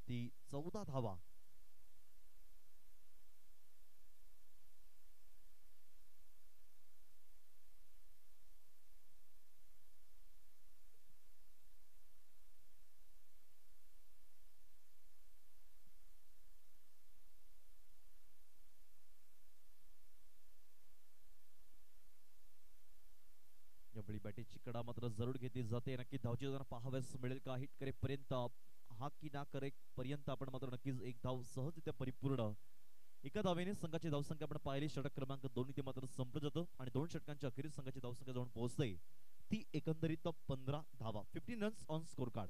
ती 14 धावा. यावेळी बॅटिंगची कडा मात्र जरूर घेतली जाते. नक्की धावची जण पाहाव्यास मिळेल का हिट करेपर्यंत, हा की ना करेपर्यंत आपण मात्र नक्कीच एक धाव सहजरित्या परिपूर्ण. एका धावेने संघाची धावसंख्या आपण पाहिली षटक क्रमांक 2 इथे मात्र संपलं जातं आणि 2 षटकांच्या अखेरीस संघाची धावसंख्या जाऊन पोहोचते ती एकंदरीत 15 धावा, 15 runs on score card.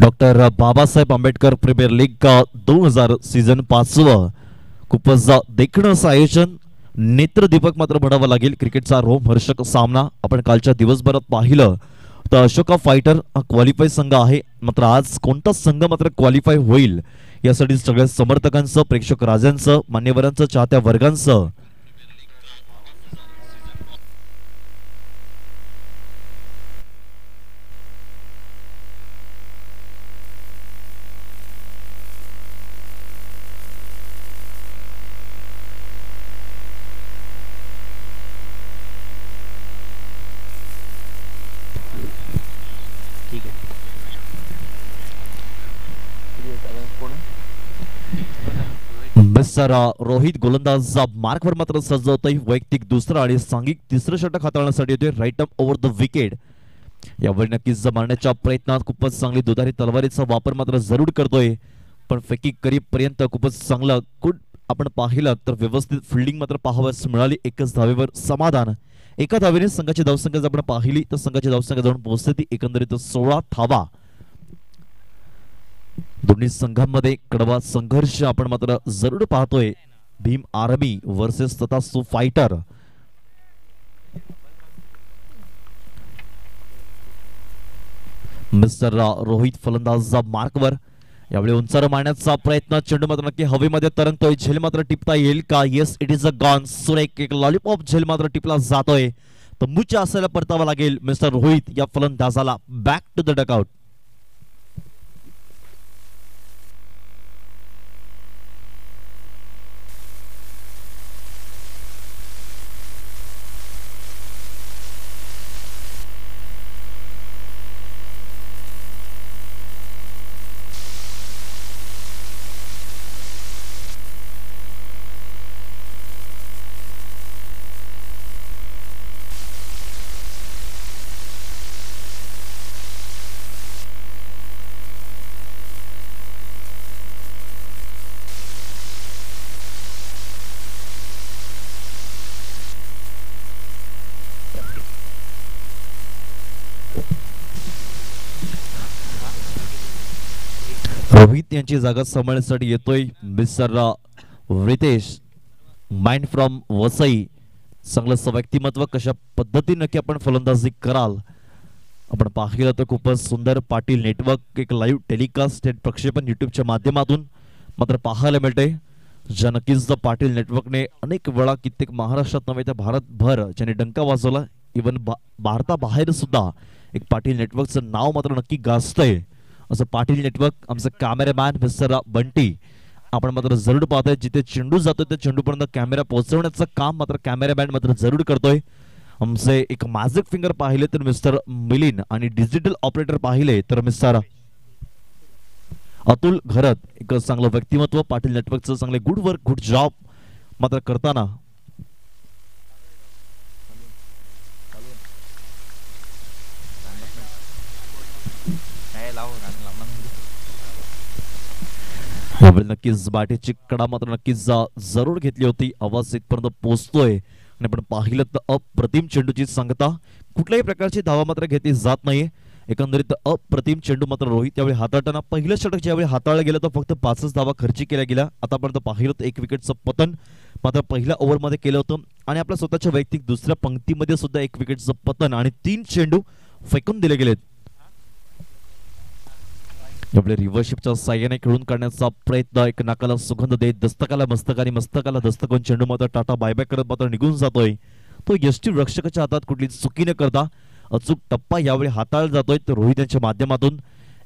Doctor Babasaheb Ambedkar premier league का 2000 सीझन 5व खूपच देखणं असं आयोजन, नेत्रदीपक मात्र म्हणावं लागेल. क्रिकेटचा रोमहर्षक सामना आपण कालच्या दिवसभरात पाहिलं तर अशोका फायटर हा क्वालिफाय संघ आहे. मात्र आज कोणता संघ मात्र क्वालिफाय होईल यासाठी सगळ्या समर्थकांचं, प्रेक्षक राजांचं, मान्यवरांचं, चाहत्या वर्गांचं मिस्टर रोहित गोलंदाज मार्कवर मात्र सजवतोय. वैयक्तिक दुसरं आणि सांघिक तिसरं षटक हाताळण्यासाठी येतोय. Right up over the wicket. यावेळी नक्कीच मारण्याच्या प्रयत्नात खूपच चांगली दुधारी तलवारीचा वापर मात्र जरूर करतोय, पण फेकी करीपर्यंत खूपच चांगलं गुड आपण पाहिलं तर व्यवस्थित फिल्डिंग मात्र पाहावयास मिळाली. एकच धावेवर समाधान. एका धावेने संघाची धावसंख्या आपण पाहिली तर संघाची धावसंख्या जाऊन पोहोचते ती एकंदरीत 16 धावा. दोन्ही संघांमध्ये कडवा संघर्ष आपण मात्र जरूर पाहतोय. भीम आर्मी वर्सेस तथास्तु फायटर. मिस्टर रोहित फलंदाज मार्कवर. यावेळी उंचार मारण्याचा प्रयत्न, चेंडू मात्र नक्की हवेमध्ये तरंगतोय. झेल मात्र टिपता येईल का? Yes, it is a gone. सुरेख एक लॉलीपॉप झेल मात्र टिपला जातोय. तंबूच्या असायला परतावा लागेल मिस्टर रोहित या फलंदाजाला. Back to the dugout. Rohit यांची जागा सांभाळण्यासाठी येतोय मिस्टर रितेश, माइंड फ्रॉम वसई. चांगलं व्यक्तिमत्व, कशा पद्धतीने नक्की आपण फलंदाजी कराल आपण पाहिलं तर खूपच सुंदर. पाटील नेटवर्क एक लाईव्ह टेलिकास्ट थेट प्रक्षेपण युट्यूबच्या माध्यमातून मात्र पाहायला मिळते. ज्या नक्कीच पाटील नेटवर्कने अनेक वेळा कित्येक महाराष्ट्रात नव्हे तर भारतभर ज्याने डंका वाजवला, इव्हन भारताबाहेर सुद्धा एक पाटील नेटवर्कचं नाव मात्र नक्की गाजतंय. असं पाटील नेटवर्क आमचं कॅमेरामॅन मिस्टर बंटी आपण मात्र जरूर पाहतोय. जिथे चेंडू जातोय त्या चेंडूपर्यंत कॅमेरा पोहोचवण्याचं काम मात्र कॅमेरामॅन मात्र जरूर करतोय. आमचे एक मॅजिक फिंगर पाहिले तर मिस्टर मिलिन आणि डिजिटल ऑपरेटर पाहिले तर मिस्टर अतुल घरत. एक चांगलं व्यक्तिमत्व, पाटील नेटवर्कचं चांगले गुड वर्क, गुड जॉब मात्र करताना नक्कीच बाटेची कडा मात्र नक्कीच जरूर घेतली होती. आवाज इथपर्यंत पोहोचतोय. आणि आपण पाहिलं तर अप्रतिम चेंडूची सांगता, कुठल्याही प्रकारची धावा मात्र घेतली जात नाहीये. एकंदरीत अप्रतिम चेंडू मात्र रोहित यावेळी हाताळताना पहिलं षटक ज्यावेळी हाताळलं गेलं तर फक्त 5च धावा खर्ची केल्या गेल्या. आतापर्यंत पाहिलं तर 1 विकेटचं पतन मात्र पहिल्या ओव्हरमध्ये केलं होतं आणि आपल्या स्वतःच्या वैयक्तिक दुसऱ्या पंक्तीमध्ये सुद्धा 1 विकेटचं पतन आणि 3 चेंडू फेकून दिले गेलेत. आपल्या रिव्हर्शिपच्या साह्याने खेळून काढण्याचा प्रयत्न, एक नाकाला सुगंध देत दस्तकाला मस्तक आणि मस्तकाला दस्तकून चेंडू मात्र टाटा बायबॅक करत मात्र निघून जातोय. तो यष्टी रक्षकाच्या हातात कुठली चुकी न करता अचूक टप्पा यावेळी हाताळला जातोय. तर रोहित यांच्या माध्यमातून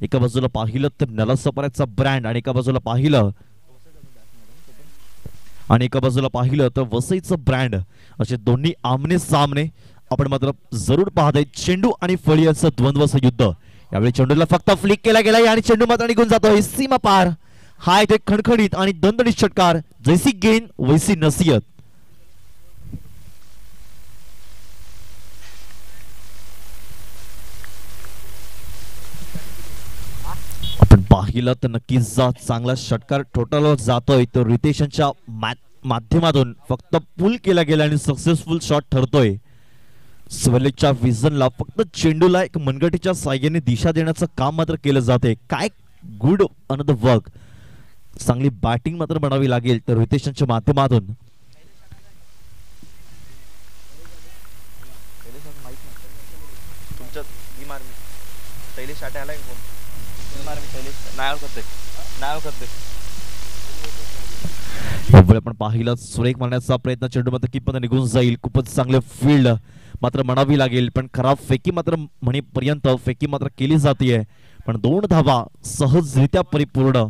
एका बाजूला पाहिलं तर नलासपाऱ्याचा ब्रँड आणि एका बाजूला पाहिलं तर वसईचं ब्रँड, असे दोन्ही आमने सामने आपण मात्र जरूर पाहताय. चेंडू आणि फळी यांचं द्वंद्वचं युद्ध. यावेळी चेंडूला फक्त फ्लिक केला गेला आणि चेंडू मात्र निघून जातोय सीमा पार. हा एक खणखणीत आणि दणदणीत षटकार, जैसी गेंद वैसी नसीहत. आपण पाहिलं तर नक्कीच चांगला षटकार टोटल जातोय. तर रितेशच्या माध्यमातून फक्त पुल केला गेला आणि सक्सेसफुल शॉट ठरतोय. स्वलेच्या विजनला फक्त चेंडूला एक मनगटीच्या साह्याने दिशा देण्याचं काम मात्र केलं जाते. काय गुड अनदर वर्क, चांगली बॅटिंग मात्र बनावी लागेल तर रितेशच्या माध्यमातून. आपण पाहिलं सुरेख मारण्याचा प्रयत्न, चेंडू मात्र कीपर निघून जाईल. खूपच चांगले फील्ड मात्र म्हणावी लागेल, पण खराब फेकी मात्र म्हणेपर्यंत फेकी मात्र केली जाते. पण 2 धावा सहजरित्या परिपूर्ण.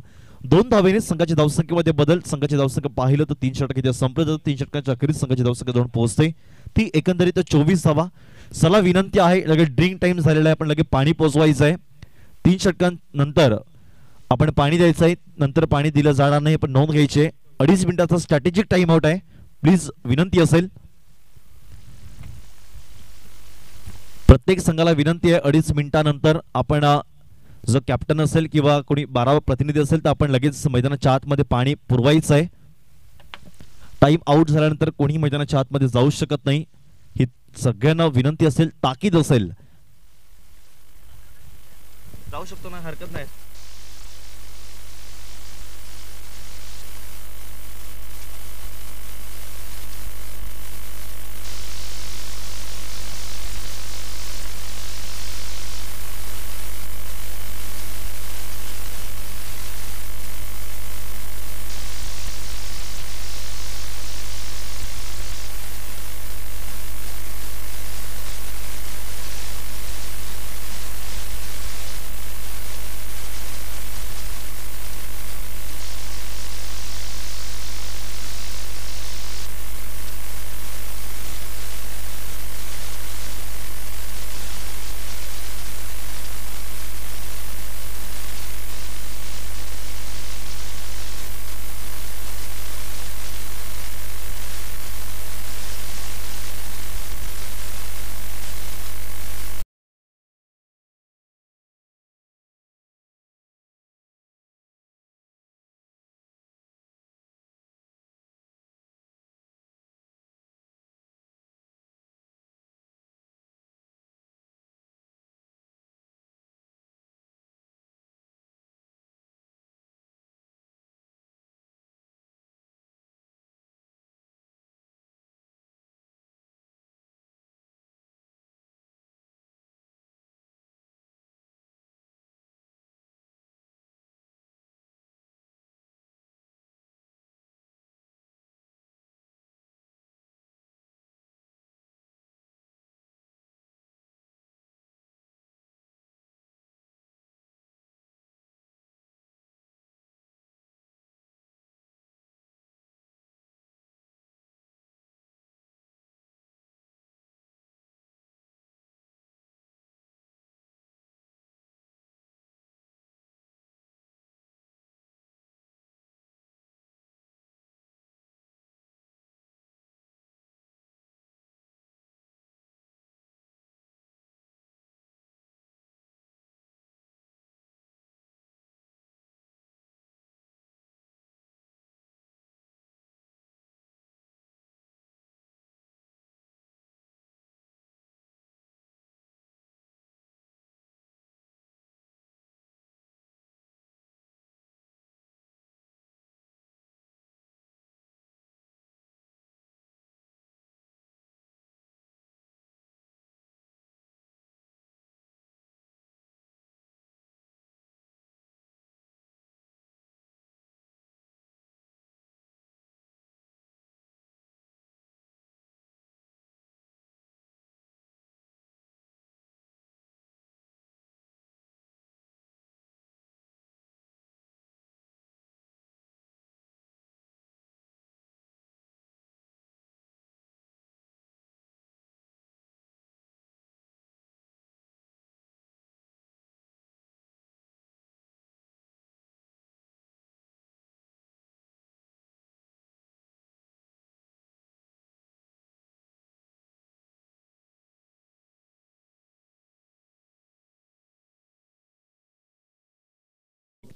2 धावेने संघाच्या धावसंख्येमध्ये बदल. संघाची धावसंख्या पाहिलं तर 3 षटक इथे संपले तर 3 षटकांच्या अखेरीस संघाची धावसंख्या 2 पोहोचते. ती एकंदरीत 24 धावा. चला विनंती आहे, लगेच ड्रिंक टाइम झालेला आहे, आपण लगेच पाणी पोचवायचं आहे. 3 षटकांनंतर आपण पाणी द्यायचं आहे, नंतर पाणी दिलं जाणार नाही, पण नोंद घ्यायची. 2.5 मिनिटाचा स्ट्रॅटेजिक टाइम आउट आहे. प्लीज विनंती असेल, प्रत्येक संघाला विनंती आहे 2.5 मिनिटानंतर आपण जो कॅप्टन असेल किंवा कोणी 12वा प्रतिनिधी असेल तर आपण लगेच मैदानाच्या आतमध्ये पाणी पुरवायचं आहे. टाइम आउट झाल्यानंतर कोणी मैदानाच्या आतमध्ये जाऊ शकत नाही, ही सगळ्यांना विनंती असेल, ताकीद असेल. जाऊ शकतो ना, हरकत नाही.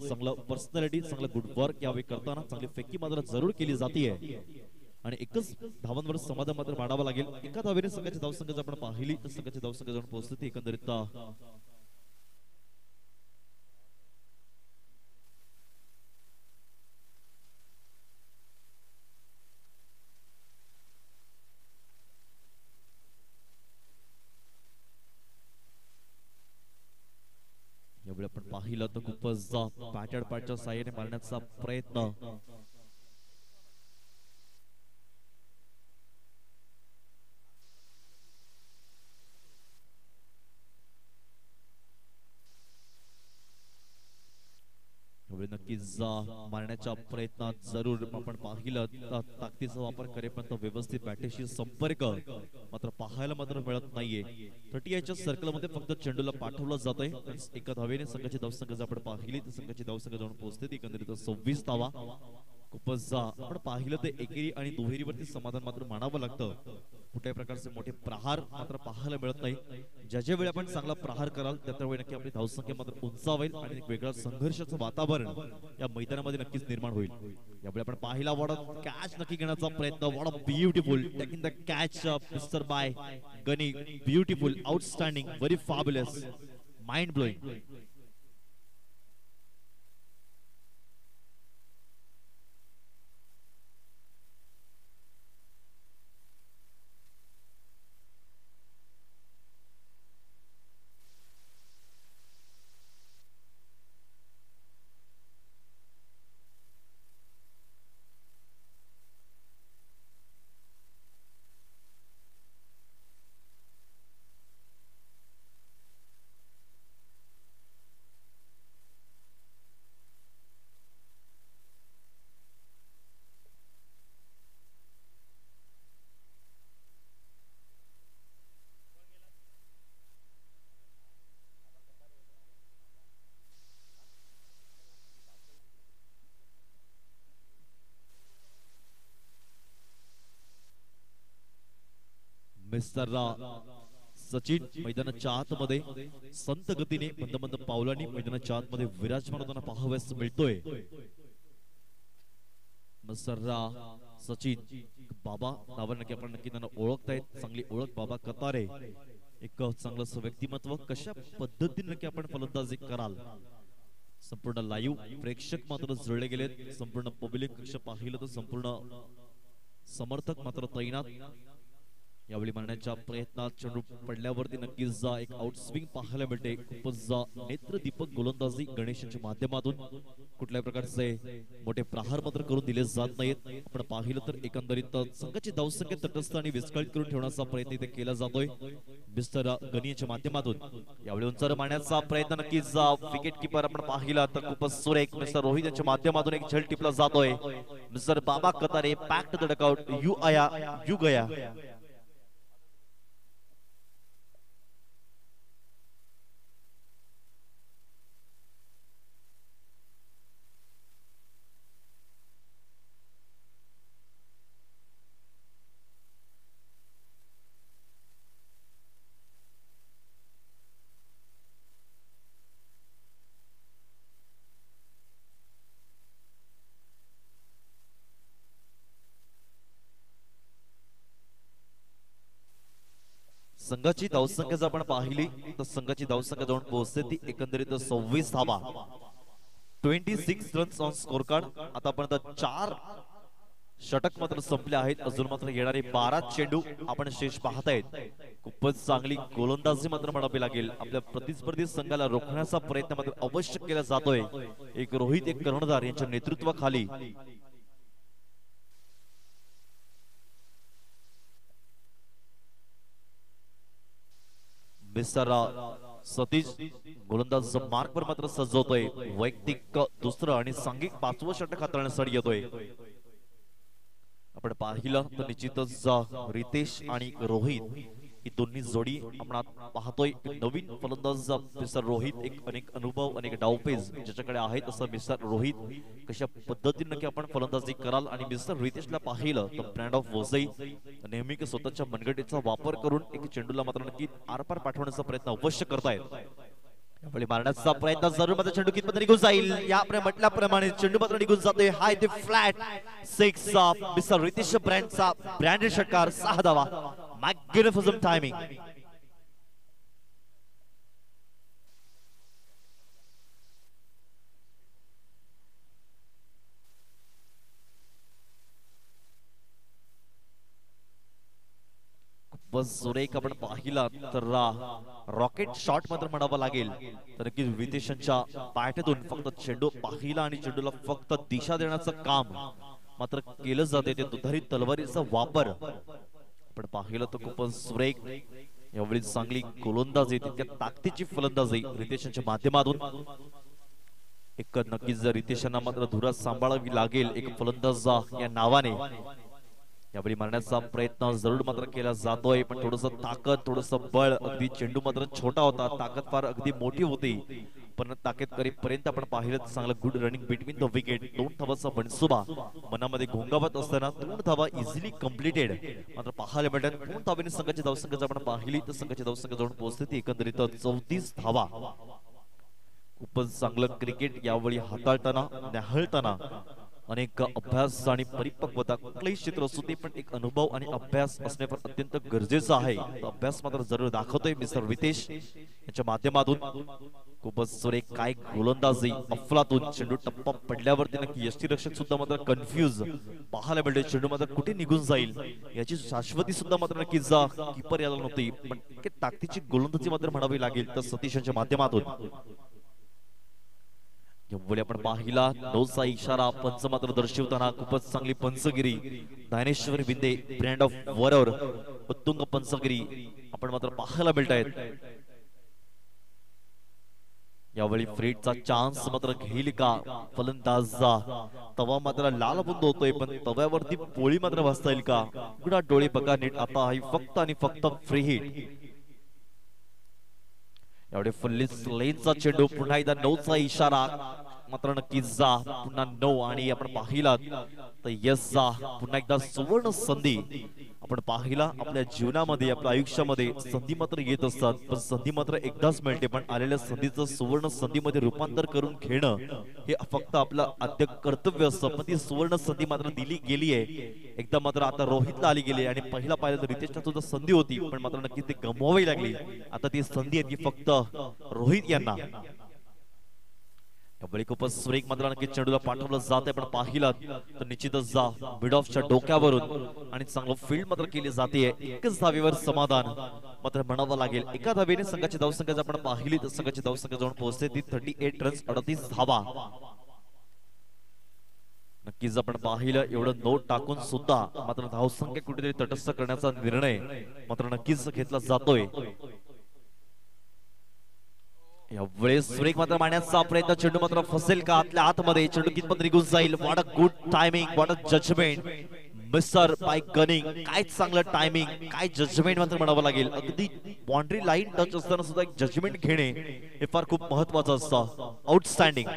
चांगलं पर्सनॅलिटी, चांगलं गुड वर्क यावेळी करताना चांगली फेकी मात्र जरूर केली जाते आणि एकच धावांवर समाधान मात्र मांडावं लागेल. एका धावेने संघाची धावसंख्या जर आपण पाहिली तर संघाची धावसंख्या जाऊन पोहोचली ती एकंदरीत यावेळी आपण पाहिलं तर खूपच बॅटेड पॅटच्या साह्याने मारण्याचा प्रयत्न. नक्कीच मारण्याच्या प्रयत्नात जरूर आपण पाहिलं ताकदीचा वापर करेपर्यंत व्यवस्थित बॅटेशी संपर्क मात्र पाहायला मात्र मिळत नाहीये. 38च्या सर्कलमध्ये फक्त चेंडूला पाठवलं जातंय. एका धावेने संघाची धावसंख्या जर आपण पाहिली तर संघाची धावसंख्या जाऊन पोहोचते एकंदरीत 26 धावा. खूपच आपण पाहिलं ते एकेरी आणि दुहेरीवरती समाधान मात्र मानावं लागतं. कुठल्याही प्रकारचे मोठे प्रहार मात्र पाहायला मिळत नाही. ज्या वेळी आपण चांगला प्रहार कराल त्यावेळी नक्की आपली धावसंख्या मात्र उंचावेल आणि एक वेगळं संघर्षाचं वातावरण या मैदानामध्ये नक्कीच निर्माण होईल. यावेळी आपण पाहिला वॉट कॅच नक्की घेण्याचा प्रयत्न. What beautiful taking the catch mister बाय गनी. Beautiful, outstanding, very fabulous, mind blowing. Mister Sachin मैदानाच्या आतमध्ये संत गतीने मंद मंद पावलांनी मैदानाच्या आतमध्ये विराजमान होताना पाहावयास मिळतोय. मिस्टर सचिन बाबा नावाने नक्की आपण नक्की त्यांना ओळखतायत. चांगली ओळख बाबा कतारे. एक चांगलं व्यक्तिमत्व. कशा पद्धतीने नक्की आपण फलंदाजी कराल. संपूर्ण लाईव्ह प्रेक्षक मात्र जुळले गेलेत. संपूर्ण पब्लिक कक्ष पाहिलं तर संपूर्ण समर्थक मात्र तैनात. यावेळी मारण्याच्या प्रयत्नात चेंडू पडल्यावरती नक्कीच एक आउटस्विंग पाहायला मिळते. खूपच नेत्रदीपक गोलंदाजी गणेशांच्या माध्यमातून कुठल्याही प्रकारचे मोठे प्रहार मात्र करून दिले जात नाहीत. आपण पाहिलं तर एकंदरीत संघाची धावसंख्या तटस्थ आणि विस्कळीत करून ठेवण्याचा प्रयत्न इथे केला जातोय मिस्टर गणेशांच्या माध्यमातून. यावेळी उंचावर मारण्याचा प्रयत्न नक्कीच विकेट किपर आपण पाहिला तर खूपच सुरेख मिस्टर रोहित यांच्या माध्यमातून एक झेल टिपला जातोय. Mister Baba Katare back to the dugout. You आया यू गया. संघाची धावसंख्या जर आपण पाहिली तर संघाची धावसंख्या जाऊन पोहोचते ती एकंदरीत 26 धावा. 26 रन्स ऑन स्कोर कार्ड. आतापर्यंत 4 षटक मात्र संपले आहेत. अजून मात्र येणारे 12 चेंडू आपण शेष पाहतायत. खूपच चांगली गोलंदाजी मात्र म्हणावी लागेल. आपल्या प्रतिस्पर्धी संघाला रोखण्याचा प्रयत्न मात्र अवश्य केला जातोय. एक रोहित एक कर्णधार यांच्या नेतृत्वाखाली मिस्टर सतीश गोलंदाज मार्कवर मात्र सजवतोय. वैयक्तिक दुसरं आणि सांघिक 5वं षटक हाताळण्यासाठी येतोय. आपण पाहिलं तर निश्चितच रितेश आणि रोहित ही दोन्ही जोडी आपण पाहतोय. नवीन फलंदाज मिस्टर रोहित एक अनेक अनुभव अनेक डावपेच ज्याच्याकडे आहेत असं मिस्टर रोहित कशा पद्धतीने नक्की आपण फलंदाजी कराल. आणि मिस्टर रितेशला पाहिलं तर ब्रँड ऑफ वसई नेहमी स्वतःच्या मनगटीचा वापर करून एक चेंडूला मात्र नक्की आरपार पाठवण्याचा प्रयत्न अवश्य करतायत. यावेळी मारण्याचा प्रयत्न जरूर मात्र चेंडू कितपत निघून जाईल याप्रमाणे म्हटल्याप्रमाणे चेंडू मात्र निघून जातोय हाय ते फ्लॅट 6 मिस्टर रितेश ब्रँडचा ब्रँडेड षटकार 6 धावा मॅग्निफिसंट टायमिंग बस सुरेख आपण पाहिला तर रॉकेट शॉट मात्र म्हणावा लागेल तर नक्कीच विदेशांच्या बॅटतून फक्त चेंडू पाहिला आणि चेंडूला फक्त दिशा देण्याचं काम मात्र केलं जाते ते दुधारी तलवारीचा वापर आपण पाहिलं तर खूपच सुरेख यावेळी चांगली गोलंदाजी तितक्या ताकदीची फलंदाजी रितेशांच्या माध्यमातून एक नक्कीच जर रितेशांना मात्र धुरा सांभाळावी लागेल एक फलंदाज या नावाने यावेळी मारण्याचा प्रयत्न जरूर मात्र केला जातोय पण थोडस ताकद थोडस बळ अगदी चेंडू मात्र छोटा होता ताकद फार अगदी मोठी होती पण ताकद करीपर्यंत आपण पाहिलं चांगलं good running between the wicket 2 धावाचा बनसुबा मनामध्ये घोंगावत असताना 2 धावा इझिली कंप्लीटेड मात्र पाहायला मिळतात 2 धावांनी संघाची धावसंख्या आपण पाहिली तर संघाची धावसंख्या जाऊन पोहोचते ती एकंदरीत 34 धावा खूपच चांगलं क्रिकेट यावेळी हाताळताना न्याहाळताना अनेक अभ्यास आणि परिपक्वता कुठलंही क्षेत्र असू ते पण एक अनुभव आणि अभ्यास असणे पण अत्यंत गरजेचं आहे अभ्यास मात्र जरूर दाखवतोय मिस्टर रितेश यांच्या माध्यमातून खूपच सुरेख काय गोलंदाजी अफलातून चेंडू टप्पा पडल्यावरती नक्की यष्टीरक्षक सुद्धा मात्र कन्फ्यूज पाहायला मिळते चेंडू मात्र कुठे निघून जाईल याची शाश्वती सुद्धा मात्र नक्की कीपर यायला नव्हती पण ताकदीची गोलंदाजी मात्र म्हणावी लागेल तर सतीश यांच्या माध्यमातून यावेळी आपण पाहिला 9चा इशारा पंच मात्र दर्शवताना खूपच चांगली पंचगिरी ज्ञानेश्वर विंदे ब्रँड ऑफ वरवर उत्तुंग पंचगिरी आपण मात्र पाहायला मिळत आहेत यावेळी फ्रीडचा चान्स मात्र घेईल का फलंदाज तवा मात्र लाल बुंद होतोय पण तव्यावरती पोळी मात्र वाजता येईल का उघडा डोळे बघा नीट आता ही फक्त आणि फक्त फ्री हिट एवढे फुल्लीस लेनचा चेंडू पुन्हा एकदा 9चा इशारा मात्र नक्कीच पुन्हा 9 आणि आपण पाहिला तर यस पुन्हा एकदा सुवर्ण संधी आपण पाहिला आपल्या जीवनामध्ये आपल्या आयुष्यामध्ये संधी मात्र येत असतात पण संधी मात्र एकदाच मिळते पण आलेल्या संधीचं सुवर्ण संधीमध्ये रूपांतर करून घेणं हे फक्त आपलं आद्य कर्तव्य असतं पण ती सुवर्ण संधी मात्र दिली गेली आहे एकदा मात्र आता रोहितला आली गेली आणि पहिला पाहिलं तर रितेशला सुद्धा संधी होती पण मात्र नक्की ती गमवावी लागली आता ती संधी आहे ती फक्त रोहित यांना यावेळी खूपच सुरेख मात्र नक्की चेंडूला पाठवलं जात आहे पण पाहिलं तर निश्चितच मिड ऑफच्या डोक्यावरून आणि चांगलं फील्ड मात्र केली जाते एकच धावेवर समाधान मात्र म्हणावं लागेल एका धावेने संघाची धावसंख्या जर आपण पाहिली तर संघाची धावसंख्या जाऊन पोहोचते ती 38 रन्स 38 धावा नक्कीच आपण पाहिलं एवढं नोट टाकून सुद्धा मात्र धावसंख्या कुठेतरी तटस्थ करण्याचा निर्णय मात्र नक्कीच घेतला जातोय यावेळेस सुरेख मात्र मारण्याचा प्रयत्न चेंडू मात्र फसेल का आतल्या आतमध्ये चेंडू कितपत निघून जाईल what a good timing what a judgement mister बाय गनिंग काय चांगलं टायमिंग काय जजमेंट मात्र म्हणावं लागेल अगदी बाउंड्री लाईन टच असताना सुद्धा एक जजमेंट घेणे हे फार खूप महत्वाचं असतं आउटस्टँडिंग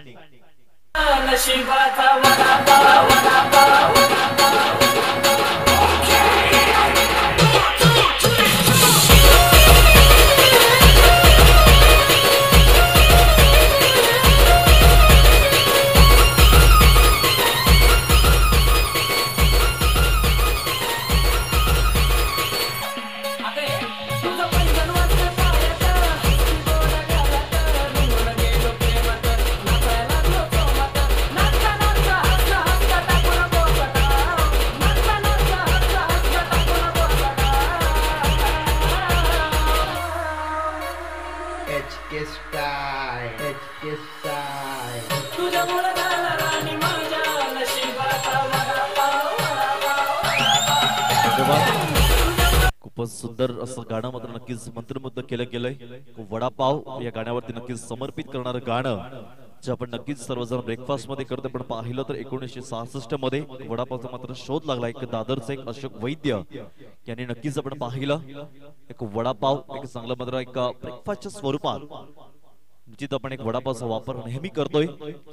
खूपच सुंदर असं गाणं मात्र नक्कीच मंत्रमुग्ध केलं गेलंय वडापाव या गाण्यावरती नक्कीच समर्पित करणारं गाणं जे आपण नक्कीच सर्वजण ब्रेकफास्ट मध्ये करतो पण पाहिलं तर 1966 मध्ये वडापावचा मात्र शोध लागला एक दादरचा एक अशोक वैद्य यांनी नक्कीच आपण पाहिलं एक वडापाव एक चांगलं मात्र एक ब्रेकफास्टच्या स्वरूपात निश्चित आपण एक वडापावचा वापर नेहमी करतोय.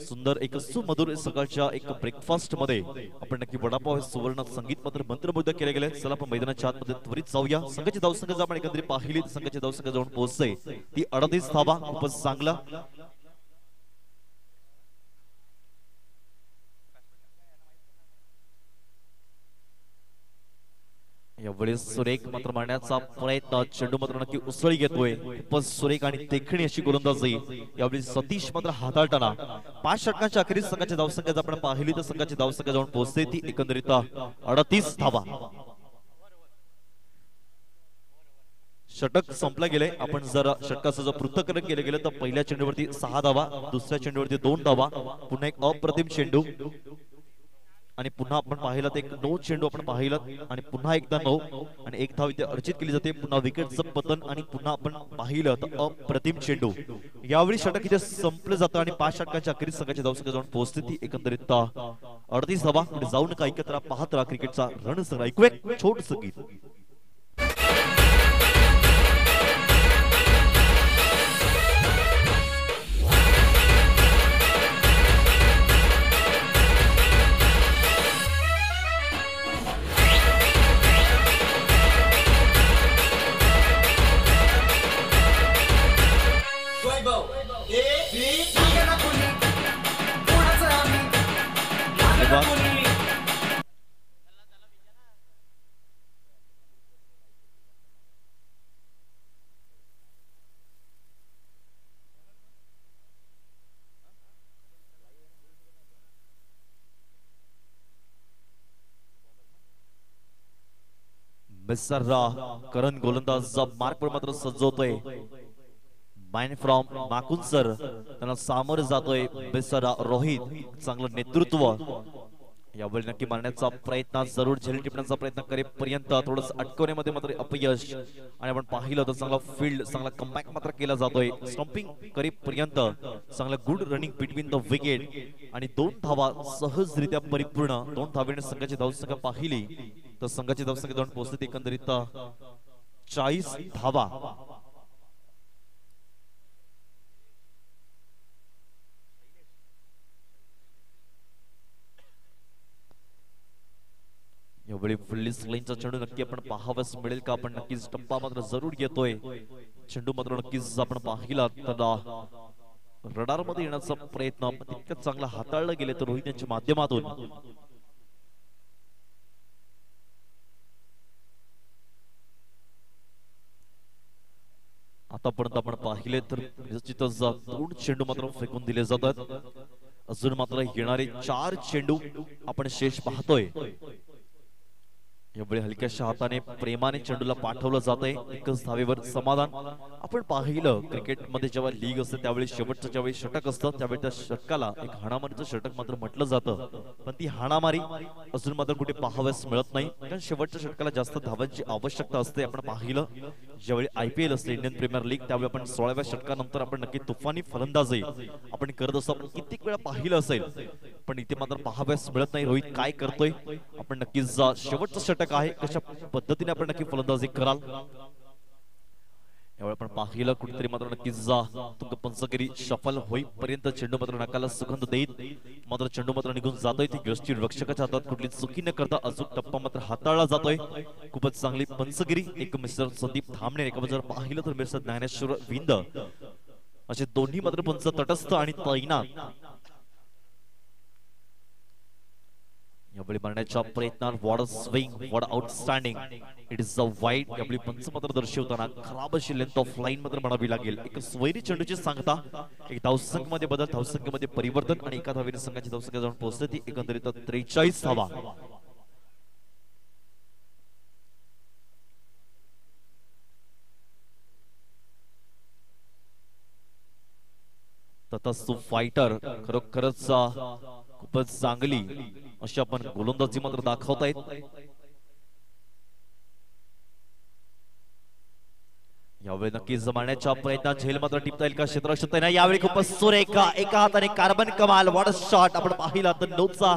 सुंदर एक सुमधुर सकाळच्या एक ब्रेकफास्ट मध्ये आपण नक्की वडापाव हे सुवर्ण संगीत मात्र मंत्रमुग्ध केले गेले. चला आपण मैदानाच्या आतमध्ये त्वरित जाऊया. संघाची धावसंख्या आपण एकंदरीत पाहिली संघाची धावसंख्या जाऊन पोहोचते ती 38 धावा. खूपच चांगला यावेळेस सुरेख मात्र मारण्याचा प्रयत्न. चेंडू मात्र नक्की उसळी घेतोय. खूपच सुरेख आणि देखणी अशी गोलंदाजी यावेळी सतीश मात्र हाताळताना 5 षटकांच्या अखेरीस संघाच्या धावसंख्या जर आपण पाहिली तर संघाची धावसंख्या जाऊन पोहोचते ती एकंदरीत 38 धावा. षटक संपलं गेले. आपण जर षटकाचं जर पृथक्करण केलं गेलं तर पहिल्या चेंडूवरती 6 धावा, दुसऱ्या चेंडूवरती 2 धावा, पुन्हा एक अप्रतिम चेंडू आणि पुन्हा आपण पाहिलं एक 9 चेंडू आपण पाहिलं आणि पुन्हा एकदा 9 आणि एक धाव इथे अर्जित केली जाते. पुन्हा विकेटचं पतन आणि पुन्हा आपण पाहिलं तर अप्रतिम चेंडू. यावेळी षटक इथे संपलं जातं आणि 5 षटकांच्या अखेरीस संघाची धावसंख्या जाऊन पोहोचते ती एकंदरीत 38 धावा. पुढे जाऊ नका, ऐकत राहा, पाहत राहा क्रिकेटचा रणसंग्राम. ऐकू एक छोटंसं गीत. मिसर्रा करण गोलंदाज मार्कवर मात्र सज्जवतोय. माइंड फ्रॉम माकुंसर त्यांना सामोरे जातोय मिसर्रा रोहित. चांगलं नेतृत्व. यावेळी नक्की मारण्याचा प्रयत्न, जरूर झेल टिपण्याचा प्रयत्न करेपर्यंत थोडंसं अटकवण्यामध्ये मात्र अपयश. आणि आपण पाहिलं तर चांगला फील्ड, चांगला कमबॅक मात्र केला जातोय. स्टंपिंग करेपर्यंत चांगला good running between the wicket आणि 2 धावा सहजरित्या परिपूर्ण. 2 धावेने संघाची धावसंख्या पाहिली तर संघाची धावसंख्या जाऊन पोहोचते एकंदरीत 40 धावा. यावेळी फुल्ली स्लाइनचा चेंडू नक्की आपण पाहावयास मिळेल का? आपण नक्कीच टप्पा मात्र जरूर येतोय. चेंडू मात्र नक्कीच आपण पाहिला तर रडार मध्ये येण्याचा प्रयत्न तितकं चांगला हाताळला गेले तर रोहित यांच्या माध्यमातून. आतापर्यंत आपण पाहिले तर निश्चितच 2 चेंडू मात्र फेकून दिले जातात. अजून मात्र येणारे 4 चेंडू आपण शेष पाहतोय. यावेळी हलक्याशा हाताने प्रेमाने चेंडूला पाठवलं जातंय. एकच धावेवर समाधान. आपण पाहिलं क्रिकेटमध्ये जेव्हा लीग असते त्यावेळी शेवटचं ज्यावेळी षटक असतं त्यावेळी त्या षटकाला एक हाणामारीचं षटक मात्र म्हटलं जातं. पण ती हाणामारी अजून मात्र कुठे पाहाव्यास मिळत नाही, कारण शेवटच्या षटकाला जास्त धावांची आवश्यकता असते. आपण पाहिलं ज्यावेळी IPL असते इंडियन प्रीमियर लीग त्यावेळी आपण 16व्या षटकानंतर आपण नक्की तुफानी फलंदाजी आपण करत असतो. आपण कित्येक वेळा पाहिलं असेल पण इथे मात्र पाहाव्यास मिळत नाही. रोहित काय करतोय? आपण नक्कीच शेवटचं षटक आहे, कशा पद्धतीने आपण नक्की फलंदाजी कराल यावेळी आपण पाहिलं कुठेतरी मात्र नक्कीच तुमचं पंचगिरी सफल होईपर्यंत चेंडू मात्र नाकाला सुगंध देत मात्र चेंडू मात्र निघून जातोय. ती गोष्टी रक्षकाच्या हातात कुठली चुकी न करता अचूक टप्पा मात्र हाताळला जातोय. खूपच चांगली पंचगिरी. एक मिस्टर संदीप थांबणे, एका जर पाहिलं तर मिस्टर ज्ञानेश्वर विंद असे दोन्ही मात्र पंच तटस्थ आणि तैनात. यावेळी मारण्याच्या प्रयत्नात what swing, what outstanding, it is a wide. यावेळी पंच मात्र दर्शवताना खराब अशी लेंथ ऑफ लाईन मात्र म्हणावी लागेल. एक स्वैरी चेंडूची सांगता, एक धावसंख्येमध्ये बदल, धावसंख्येमध्ये परिवर्तन आणि एका धावेने संघाची धावसंख्या जाऊन पोहोचते ती एकंदरीत 43 धावा. तथास्तु फायटर खरोखरच खूपच चांगली अशी आपण गोलंदाजी मात्र दाखवतायत. यावेळी नक्कीच जमाण्याच्या प्रयत्नात झेल मात्र टिपता येईल का क्षेत्ररक्षक नाही. यावेळी खूपच सुरेख एका हाताने कार्बन कमाल, वॉट शॉट आपण पाहिला तर नोचा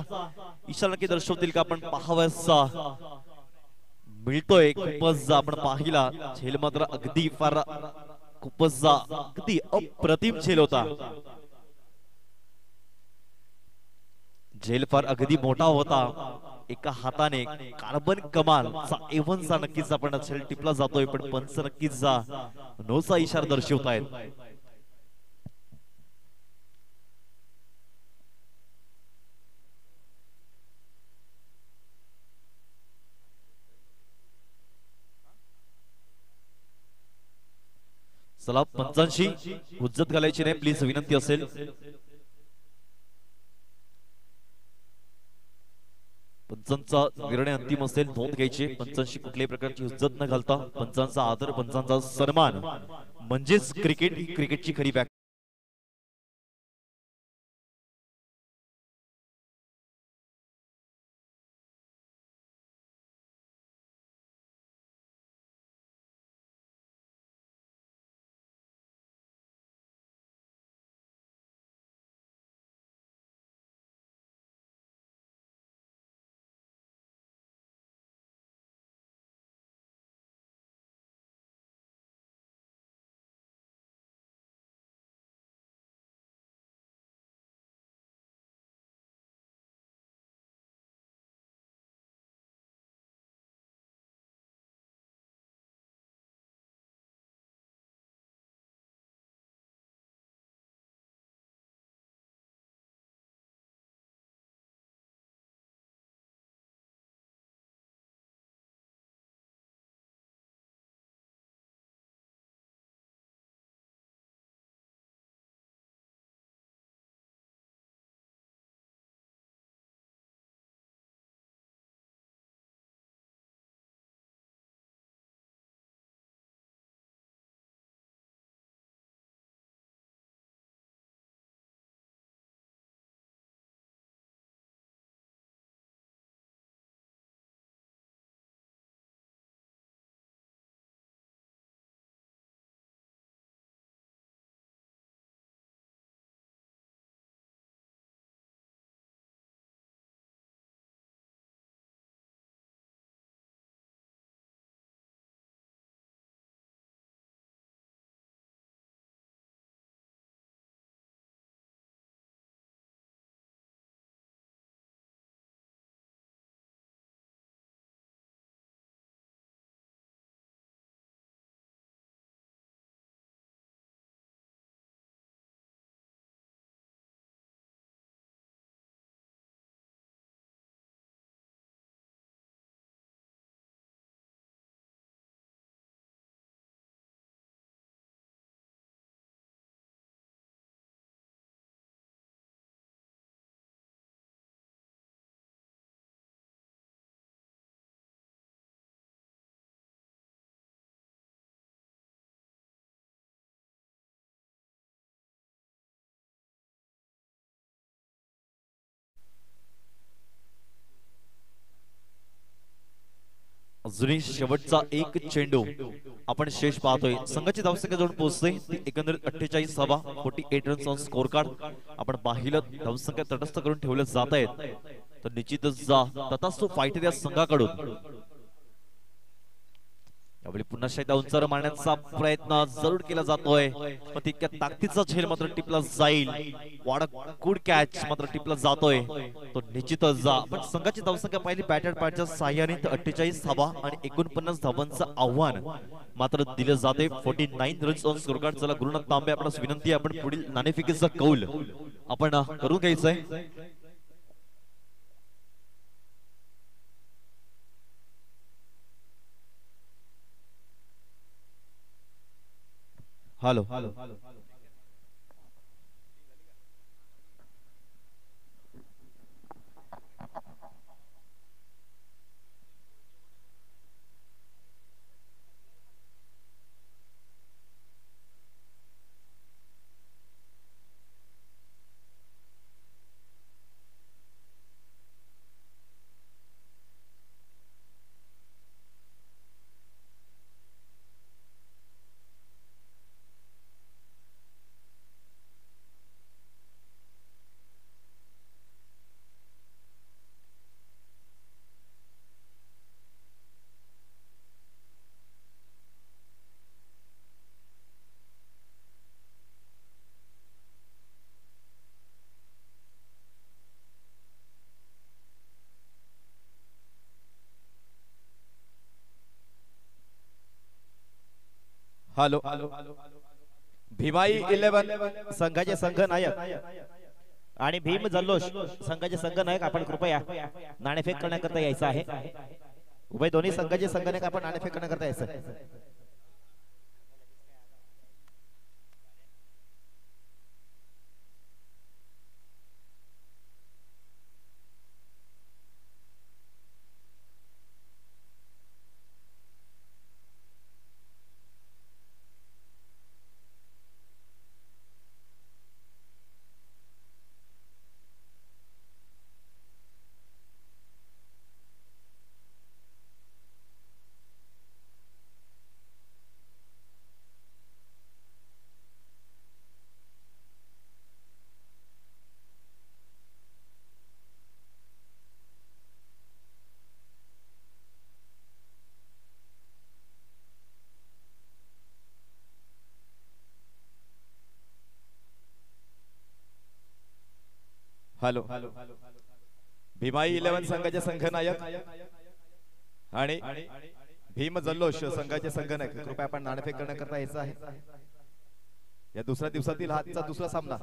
इशारा नक्की दर्शवतील का आपण पाहावयास मिळतोय. खूपच आपण पाहिला झेल मात्र अगदी फार खूपच अगदी अप्रतिम झेल होता. झेल फार अगदी मोठा होता. एका हाताने कार्बन कमाल चा एव्हनचा नक्कीच आपण झेल टिपला जातोय, पण पंच नक्कीच नोचा इशारा दर्शवतायत. चला पंचांशी हुज्जत घालायची नाही प्लीज, विनंती असेल. पंचांचा निर्णय अंतिम असेल, नोंद घ्यायची. पंचांशी कुठल्याही प्रकारची हुज्जत न घालता पंचांचा आदर, पंचांचा सन्मान म्हणजेच क्रिकेट ही क्रिकेटची खरी व्याख्या. अजूनही शेवटचा एक चेंडू आपण शेष पाहतोय. संघाची धावसंख्या जाऊन पोहोचते ती एकंदरीत 48 धावा, 48 रन्स ऑन स्कोर कार्ड. आपण पाहिलं धावसंख्या तटस्थ करून ठेवले जात आहेत, तर निश्चितच तथास्तु फायटर या संघाकडून यावेळी पुन्हा एकदा उंचावर मारण्याचा प्रयत्न जरूर केला जातोय, पण तितक्या ताकदीचा झेल मात्र टिपला जाईल. वाडा गुड कॅच मात्र टिपला जातोय, तो निश्चितच पण संघाची धावसंख्या पाहिली बॅटर पॅडच्या साह्याने 48 धावा आणि 49 धावांचं आव्हान मात्र दिलं जाते. 49 रन्स ऑन स्कोर कार्ड. चला गुरुनाथ तांबे आपणास विनंती आहे, आपण पुढील नाणेफेकीचा कौल आपण करून घ्यायचंय. हॅलो हॅलो भीमाई 11 संघाचे संघ नायक आणि भीम जल्लोष संघाचे संघ नायक आपण कृपया नाणेफेक करण्याकरता यायचं आहे. उभय दोन्ही संघाचे संघ नायक आपण नाणेफेक करण्याकरता यायचं. हॅलो भीमाई 11 संघाचे संघ नायक आणि भीम जल्लोष संघाचे संघ नायक कृपया आपण नाणेफेक करण्याकरता यायचं आहे. या दुसऱ्या दिवसातील हातचा दुसरा सामना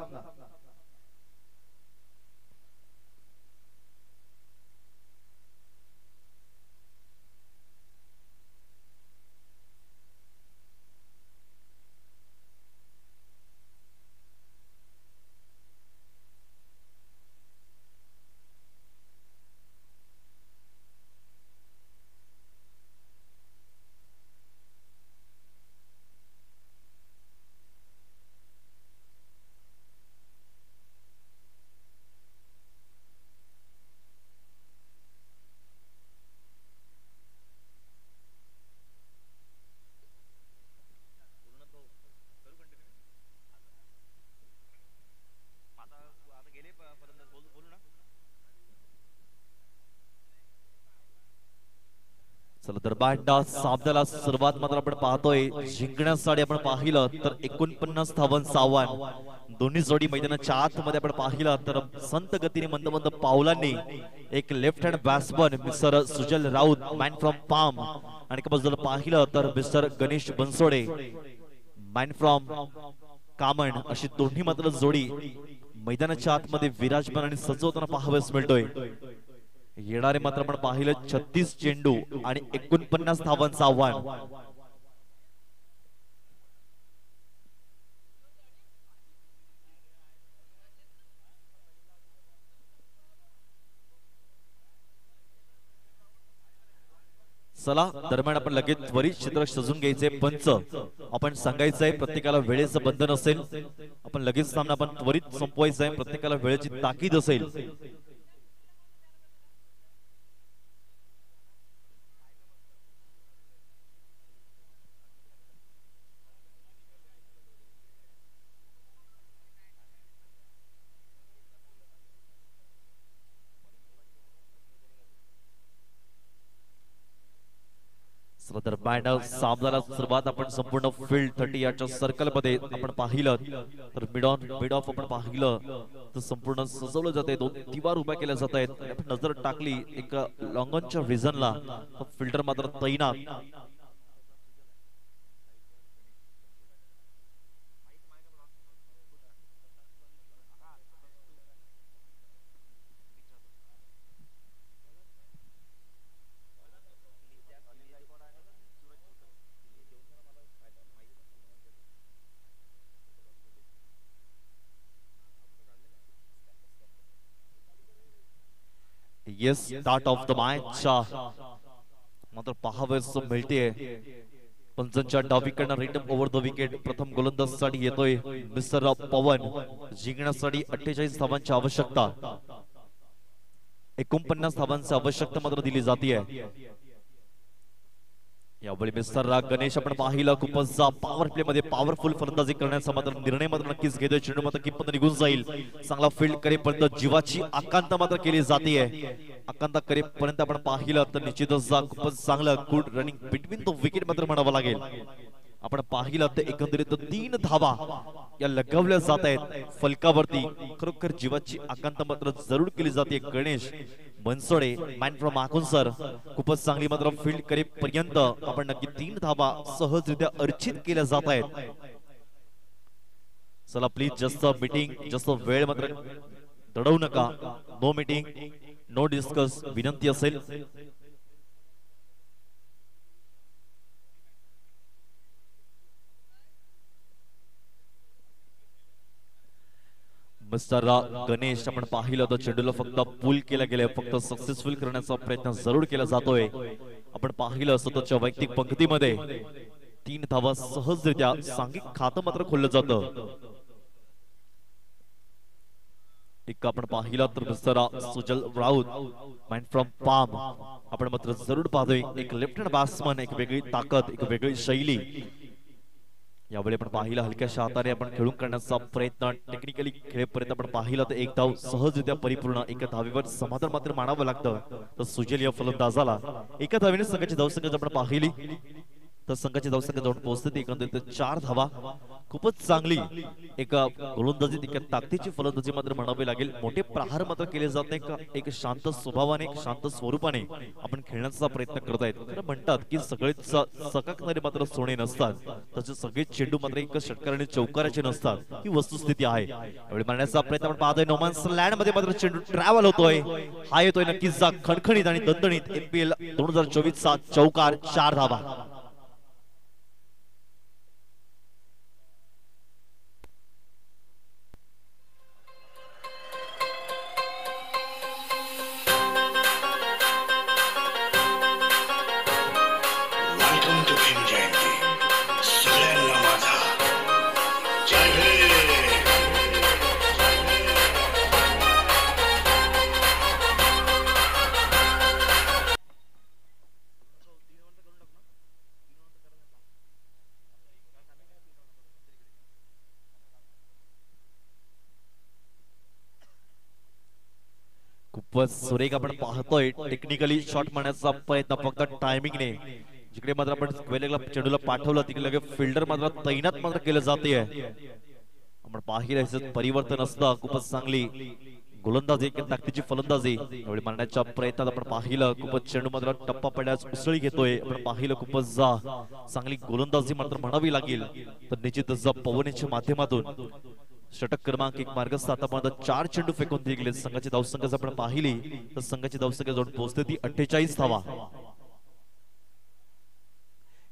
चला तर बांडा सामन्याला सुरुवात मात्र आपण पाहतोय. जिंकण्यासाठी आपण पाहिलं तर 49 धावांचं आव्हान दोन्ही जोडी मैदानाच्या आतमध्ये आपण पाहिलं तर संत गतीने मंद मंद पावलांनी एक left hand batsman mister Sujal Raut man from Pam आणि बाजूला पाहिलं तर mister Ganesh Bansode man from Kaman अशी दोन्ही मात्र जोडी मैदानाच्या आतमध्ये विराजमान आणि सजवताना पाहावयास मिळतोय. येणारे मात्र आपण पाहिलं 36 चेंडू आणि 49 धावांचं आव्हान. चला दरम्यान आपण लगेच त्वरित चित्र सजून घ्यायचे. पंच आपण सांगायचंय प्रत्येकाला वेळेचं बंधन असेल. आपण लगेच सामना आपण त्वरित संपवायचा आहे. प्रत्येकाला वेळेची ताकीद असेल. सामन्याला सुरुवात आपण संपूर्ण फील्ड 30 याच्या सर्कल मध्ये आपण पाहिलं तर मिड ऑफ आपण पाहिलं तर संपूर्ण सजवलं जाते. 2 दिवार उभ्या केल्या जात आहेत. आपण नजर टाकली एक लॉंगॉनच्या रिजनला फिल्डर मात्र तैनात. Yes start of the match मात्र पाहावयास मिळते. पंचांच्या डावीकडनं रिटम ओव्हर द विकेट प्रथम गोलंदाजीसाठी येतोय मिस्टर पवन. जिंकण्यासाठी 48 धावांची आवश्यकता. 49 धावांची आवश्यकता मात्र दिली जाते. यावेळी मिस्टर गणेश आपण पाहिलं खूपच पॉवर प्ले मध्ये पॉवरफुल फलंदाजी करण्याचा मात्र निर्णय मात्र नक्कीच घेतोय. चेंडू मात्र किंमत निघून जाईल. चांगला फील्ड करेपर्यंत जीवाची आकांत मात्र केली जाते. आकांत करेपर्यंत आपण पाहिलं तर निश्चितच खूपच चांगलं good running between the wicket मात्र म्हणावं लागेल. आपण पाहिलं तर एकंदरीत 3 धावा या लगावल्या जात आहेत फलकावरती. खरोखर जीवाची आकांत मात्र जरूर केली जाते. गणेश बनसोडे मॅन फ्रॉम माकुंसर खूपच चांगली मात्र फील्ड करेपर्यंत आपण नक्की 3 धावा सहजरित्या अर्चित केल्या जात आहेत. चला प्लीज जास्त मीटिंग जास्त वेळ मात्र दडवू नका. नो मीटिंग नो डिस्कस विनंती असेल. मिस्टर गणेश आपण पाहिलं तर चेंडूला फक्त पुल केला गेलाय, फक्त सक्सेसफुल करण्याचा प्रयत्न जरूर केला जातोय. आपण पाहिलं असतं त्याच्या वैयक्तिक पंक्तीमध्ये 3 धावा सहजरित्या सांघिक खातं मात्र खोललं जातं. एक आपण पाहिलं तर mister Sujal Raut man from palm आपण मात्र जरूर पाहतोय. एक लेफ्ट हँड बॅट्समन, एक वेगळी ताकद, एक वेगळी शैली. यावेळी आपण पाहिलं हलक्याशा हाताने आपण खेळून करण्याचा प्रयत्न टेक्निकली खेळेपर्यंत आपण पाहिलं तर एक धाव सहजरित्या परिपूर्ण एका धावेवर समाधान मात्र मानावं लागतं. तर सुजल या फलंदाजाला एका धावेने संघाची धावसंख्या आपण पाहिली तर संघाची धावसंख्या जाऊन पोहोचते ती एकंदरीत 4 धावा. खूपच चांगली एका गोलंदाजीत एका ताकदीची फलंदाजी मात्र म्हणावी लागेल. मोठे प्रहार मात्र केले जात नाही. एक शांत स्वभावाने एक शांत स्वरूपाने आपण खेळण्याचा प्रयत्न करत आहेत. तर म्हणतात की सगळेच चकाकणारे मात्र सोने नसतात, तसे सगळे चेंडू मात्र एक षटकार आणि चौकाराचे नसतात. ही वस्तुस्थिती आहे. यावेळी मारण्याचा प्रयत्न आपण पाहतोय. नोमॅन्स लँड मध्ये मात्र चेंडू ट्रॅव्हल होतोय. हा येतोय नक्कीच खणखणीत आणि दणदणीत एपीएल 2024 चा चौकार 4 धावा. खूपच सुरेख आपण पाहतोय टेक्निकली शॉट मारण्याचा प्रयत्न फक्त टायमिंगने. जिकडे मात्र आपण स्क्वेअरला चेंडूला पाठवलं तिकडे लगेच फिल्डर मात्र तैनात मात्र केलं जाते. आपण पाहिलं परिवर्तन असतं. खूपच चांगली गोलंदाजी ताकदीची फलंदाजी यावेळी मारण्याच्या प्रयत्नात आपण पाहिलं. खूपच चेंडू मात्र टप्पा पडल्यास उसळी घेतोय. आपण पाहिलं खूपच चांगली गोलंदाजी मात्र म्हणावी लागेल. तर निश्चितच पवनीच्या माध्यमातून षटक क्रमांक 1 मार्गस्थ आतापर्यंत 4 चेंडू फेकून दिले. संघाची धावसंख्या आपण पाहिली तर संघाची धावसंख्या जाऊन पोहोचते ती 48 धावा.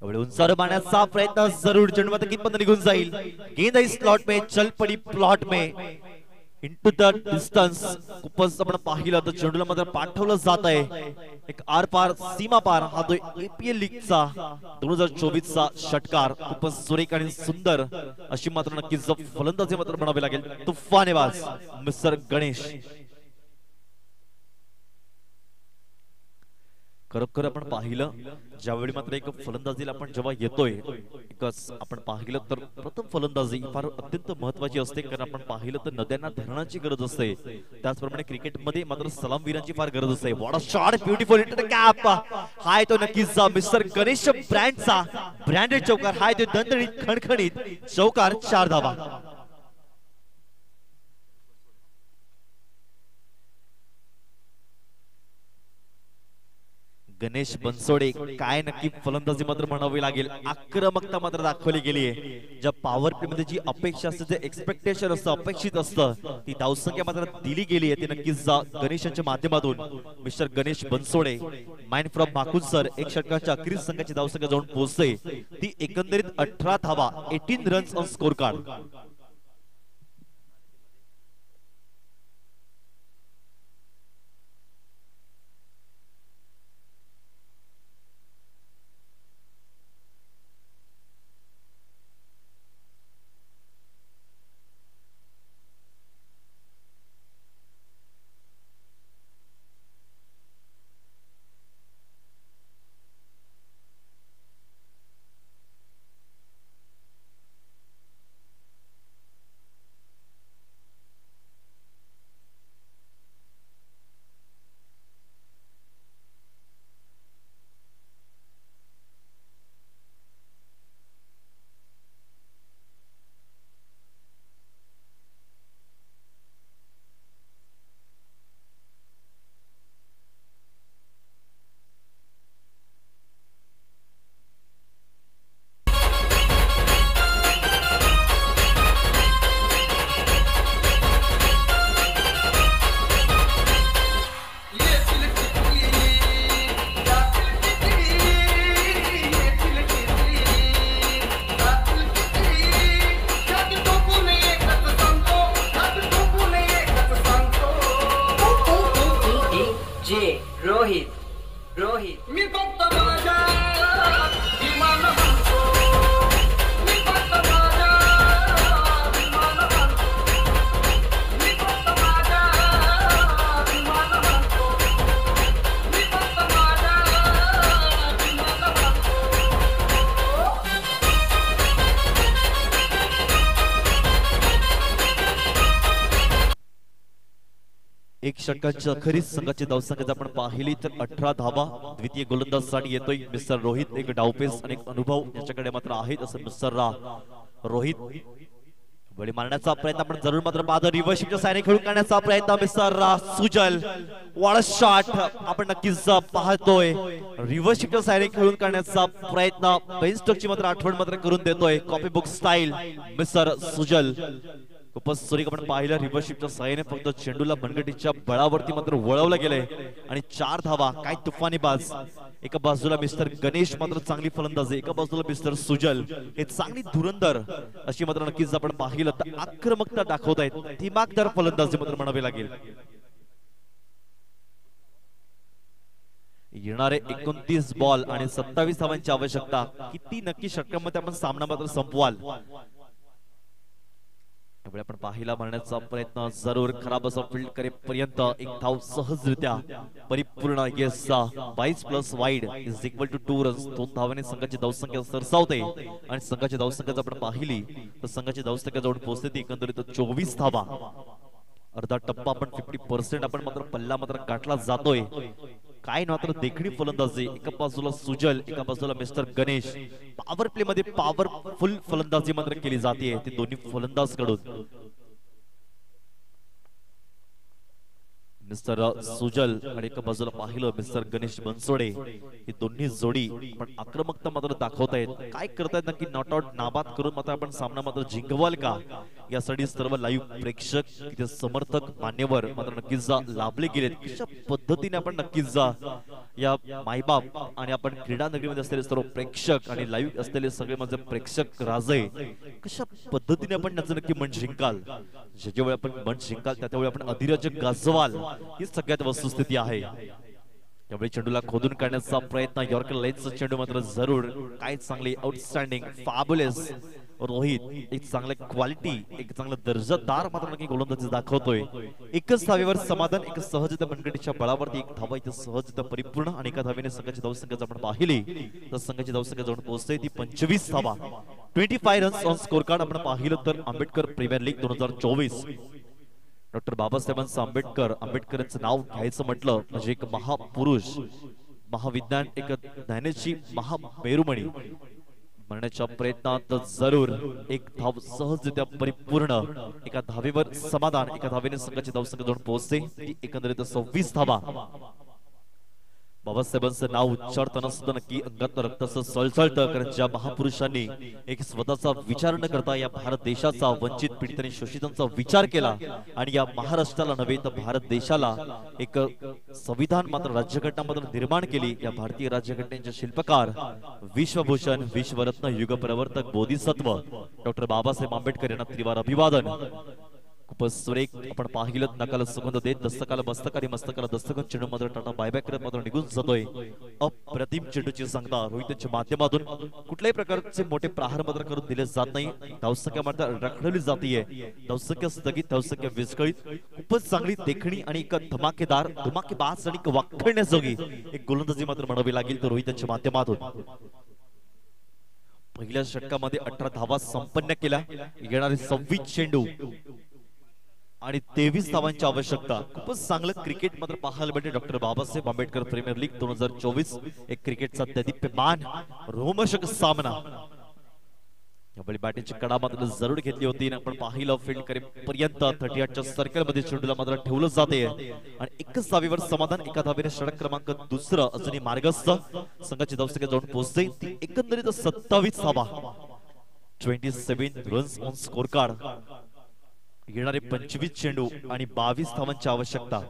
एवढे उंचावर मारण्याचा प्रयत्न जरूर. चेंडू मात्र कितपत निघून जाईल. गेंद इस स्लॉट में चल पड़ी प्लॉट में इनटू द डिस्टन्स. खूपच आपण पाहिलं तर चेंडूला मात्र पाठवलं जात आहे. एक आर पार सीमा पार हा तो एपीएल लीगचा 2024 चा षटकार. खूपच सुरेख आणि सुंदर अशी मात्र नक्कीच फलंदाजी मात्र म्हणावी लागेल. तुफानेबाज मिस्टर गणेश. खरोखर आपण पाहिलं ज्यावेळी मात्र एक फलंदाजीला आपण जेव्हा येतोय एकच आपण पाहिलं तर प्रथम फलंदाजी फार अत्यंत महत्वाची असते. कारण आपण पाहिलं तर नद्यांना धरणाची गरज असते. त्याचप्रमाणे क्रिकेटमध्ये मात्र सलामवीरांची फार गरज असते. What a shot, beautiful hit the gap. हाय तो नक्कीच मिस्टर गणेश ब्रँडचा ब्रँडेड चौकार. हाय तो दणदणीत खणखणीत चौकार 4 धावा. गणेश बनसोडे काय नक्की फलंदाजी मात्र म्हणावी लागेल. आक्रमकता मात्र दाखवली गेली आहे. ज्या पॉवर प्ले मध्ये जी अपेक्षा असते, जे एक्सपेक्टेशन असतं, अपेक्षित असतं, ती धावसंख्या मात्र दिली गेली आहे. ती नक्कीच गणेशांच्या माध्यमातून mister Ganesh Bansode mind from Makunsar एक षटकाच्या अखेरीस संघाची धावसंख्या जाऊन पोहोचते ती एकंदरीत 18 धावा, 18 runs on score card. Rohit Rohit मी फक्त माझ्या विमान म्हणतो मी फक्त माझ्या विमान म्हणतो मी फक्त माझ्या विमान म्हणतो मी फक्त माझ्या विमान म्हणतो एक षटकांच्या अखेरीस संघाची धावसंख्या आपण पाहिली तर 18 धावा द्वितीय गोलंदाजसाठी येतोय मिस्टर रोहित. एक डावपेस आणि एक अनुभव याच्याकडे मात्र आहेत असं मिस्टर रोहित. बळी मारण्याचा प्रयत्न आपण जरूर मात्र पाहतो. रिव्हर्सिंगच्या सायने खेळून काढण्याचा प्रयत्न मिस्टर सुजल. वाळ शॉट आपण नक्कीच पाहतोय. रिव्हर्सिंगच्या सायने खेळून काढण्याचा प्रयत्न बेनस्टोकची मात्र आठवण मात्र करून देतोय. कॉपी बुक स्टाईल मिस्टर सुजल. खूपच सुरेख आपण पाहिलं. रिव्हर्सिपच्या सहाय्याने फक्त चेंडूला मनगटीच्या बळावरती मात्र वळवलं गेलंय आणि 4 धावा. काय तुफानी बाज. एका बाजूला मिस्टर गणेश मात्र चांगली फलंदाजी, एका बाजूला मिस्टर सुजल हे चांगली धुरंदर अशी मात्र नक्कीच आपण पाहिलं तर आक्रमकता दाखवतायत. दिमागदार फलंदाजी मात्र म्हणावी लागेल. येणारे 29 बॉल आणि 27 धावांची आवश्यकता. किती नक्की षटकांमध्ये आपण सामना मात्र संपवाल. त्यामुळे आपण पाहिला मारण्याचा प्रयत्न जरूर खराब असा फील्ड करेपर्यंत एक धाव सहजरित्या परिपूर्ण. Yes 22 plus wide is equal to 2 runs. 2 धावांनी संघाची धावसंख्या सरसावते आणि संघाची धावसंख्या जर आपण पाहिली तर संघाची धावसंख्या जवळ पोहोचते ती एकंदरीत 24 धावा. अर्धा टप्पा आपण 50% आपण मात्र पल्ला मात्र गाठला जातोय. काय मात्र देखणी फलंदाजी. एका बाजूला सुजल, एका बाजूला मिस्टर गणेश. पॉवर प्ले मध्ये पॉवरफुल फलंदाजी मात्र केली जाते ते दोन्ही फलंदाज कडून. मिस्टर सुजल आणि एका बाजूला पाहिलं मिस्टर गणेश बनसोडे. ही दोन्ही जोडी पण आक्रमकता मात्र दाखवतायत. काय करतायत नक्की नॉट आउट नाबाद करून मात्र आपण सामना मात्र जिंकवाल का यासाठी सर्व लाईव्ह प्रेक्षक तिथे समर्थक मान्यवर मात्र नक्कीच लाभले गेलेत. कशा पद्धतीने आपण नक्कीच या मायबाप आणि आपण क्रीडा नगरीमध्ये असलेले सर्व प्रेक्षक आणि लाईव्ह असलेले सगळे माझे प्रेक्षक राजे कशा पद्धतीने आपण त्याचं नक्की मन जिंकाल. ज्यावेळी आपण मन जिंकाल त्यावेळी आपण अधिराज्य गाजवाल ही सगळ्यात वस्तुस्थिती आहे. त्यावेळी चेंडूला खोदून काढण्याचा प्रयत्न. यॉर्कर लाईनचा चेंडू मात्र जरूर. काय चांगली आउटस्टँडिंग फॅब्युलस रोहित. एक चांगला क्वालिटी, एक चांगला दर्जादार मात्र नक्की गोलंदाजी दाखवतोय. एकच धावेवर समाधान. एक सहजता मनगटीच्या बळावरती एक धावा इथे सहजता परिपूर्ण आणि एका धावेने संघाची धावसंख्या आपण पाहिली तर संघाची धावसंख्या जाऊन पोहोचते ती 25 धावा. 25 रन्स ऑन स्कोर कार्ड आपण पाहिलं तर Ambedkar premier league 2024. Doctor Babasaheb आंबेडकरांचं नाव घ्यायचं म्हटलं म्हणजे एक महापुरुष, महाविज्ञान, एक ज्ञानाची महामेरुमणी म्हणण्याच्या प्रयत्नात जरूर एक धाव सहजरित्या परिपूर्ण. एका धावेवर समाधान. एका धावेने संघाची धावसंख्या जाऊन पोहोचते ती एकंदरीत 26 धावा. बाबासाहेबांचं नाव उच्चारताना सुद्धा नक्की अंगात रक्ताचं सळसळतं. कारण ज्या महापुरुषांनी एक स्वतःचा विचार न करता या भारत देशाचा, वंचित, पीडित आणि शोषितांचा विचार केला आणि या महाराष्ट्राला नव्हे तर भारत देशाला एक संविधान मात्र राज्यघटना मात्र निर्माण केली. या भारतीय राज्यघटनेचे शिल्पकार, विश्वभूषण, विश्वरत्न, युगप्रवर्तक, बोधिसत्व डॉक्टर बाबासाहेब आंबेडकर यांना त्रिवार अभिवादन. खूपच सुरेख आपण पाहिलं. नकाला सुगंध देत दस्तकाला मस्तक आणि मस्तकाला दस्तक चेंडू मात्र टाटा बायबॅक करत मात्र निघून जातोय. अप्रतिम चेंडूची सांगता रोहितच्या माध्यमातून. कुठल्याही प्रकारचे मोठे प्रहार मात्र करून दिले जात नाही. धावसंख्या मात्र रखडवली जातीये. धावसंख्या स्थगित, धावसंख्या विस्कळीत. खूपच चांगली देखणी आणि एक धमाकेदार, धमाकेबाज आणि वाखण्याजोगी एक गोलंदाजी मात्र म्हणावी लागेल तर रोहितच्या माध्यमातून. पहिल्या षटकामध्ये 18 धावा संपन्न केल्या. येणारे 26 चेंडू आणि 23 धावांची आवश्यकता. खूपच चांगलं क्रिकेट मात्र पाहायला भेटते doctor Babasaheb Ambedkar premier league 2024. एक क्रिकेटचा देदीप्यमान रोमहर्षक सामना. यावेळी बॅटिंगची कडा मात्र जरूर घेतली होती. आपण पाहिलं फील्ड करेपर्यंत 38च्या सर्कल मध्ये चेंडूला मात्र ठेवलं जाते आणि एकच धावेवर समाधान. एका धावेने षटक क्रमांक 2 अजूनही मार्गस्थ. संघाची धावसंख्या जाऊन पोहोचते ती एकंदरीत 27 धावा. 27 रन्स ऑन स्कोर कार्ड. येणारे 25 चेंडू आणि 22 धावांची आवश्यकता.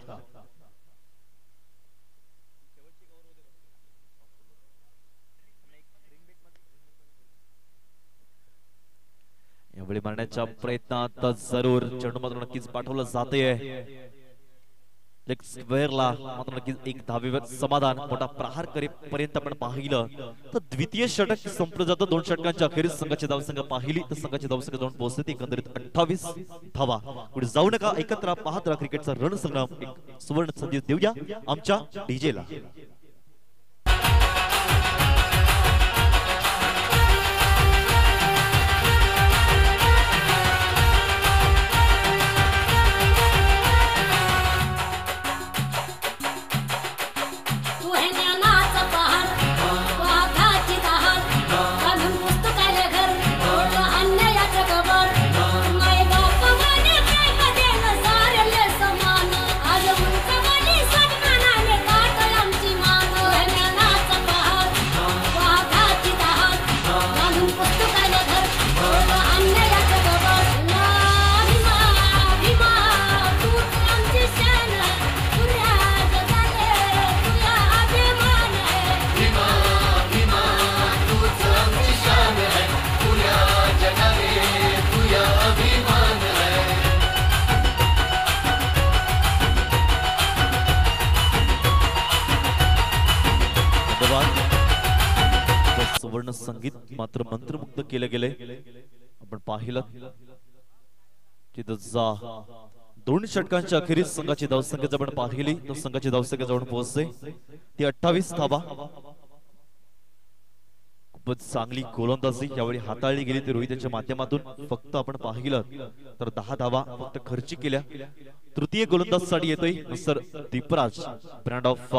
यावेळी मारण्याच्या प्रयत्नात जरूर चेंडू मात्र नक्कीच पाठवलं जाते. लेग स्क्वेअरला मात्र नक्कीच एक धावेवर समाधान मोठा प्रहार करेपर्यंत आपण पाहिलं तर द्वितीय षटक संपलं जातं. 2 षटकांच्या अखेरीस संघाची धावसंख्या पाहिली तर संघाची धावसंख्या जाऊन पोहोचते एकंदरीत 28 धावा. पुढे जाऊ नका, एकत्र पाहत राहा क्रिकेटचा रणसंग्राम. एक सुवर्ण संधी देऊया आमच्या डीजेला. सुवर्ण संगीत मात्र मंत्रमुग्ध केले गेले. आपण पाहिलं तिथं 2 षटकांच्या अखेरीस संघाची धावसंख्या आपण पाहिली तर संघाची धावसंख्या जाऊन पोहोचते ती 28 धावा. खूपच चांगली गोलंदाजी यावेळी हाताळली गेली ती रोहितच्या माध्यमातून. फक्त आपण पाहिलं तर 10 धावा फक्त खर्ची केल्या. तृतीय गोलंदाजसाठी येतोय mister Deepraj brand of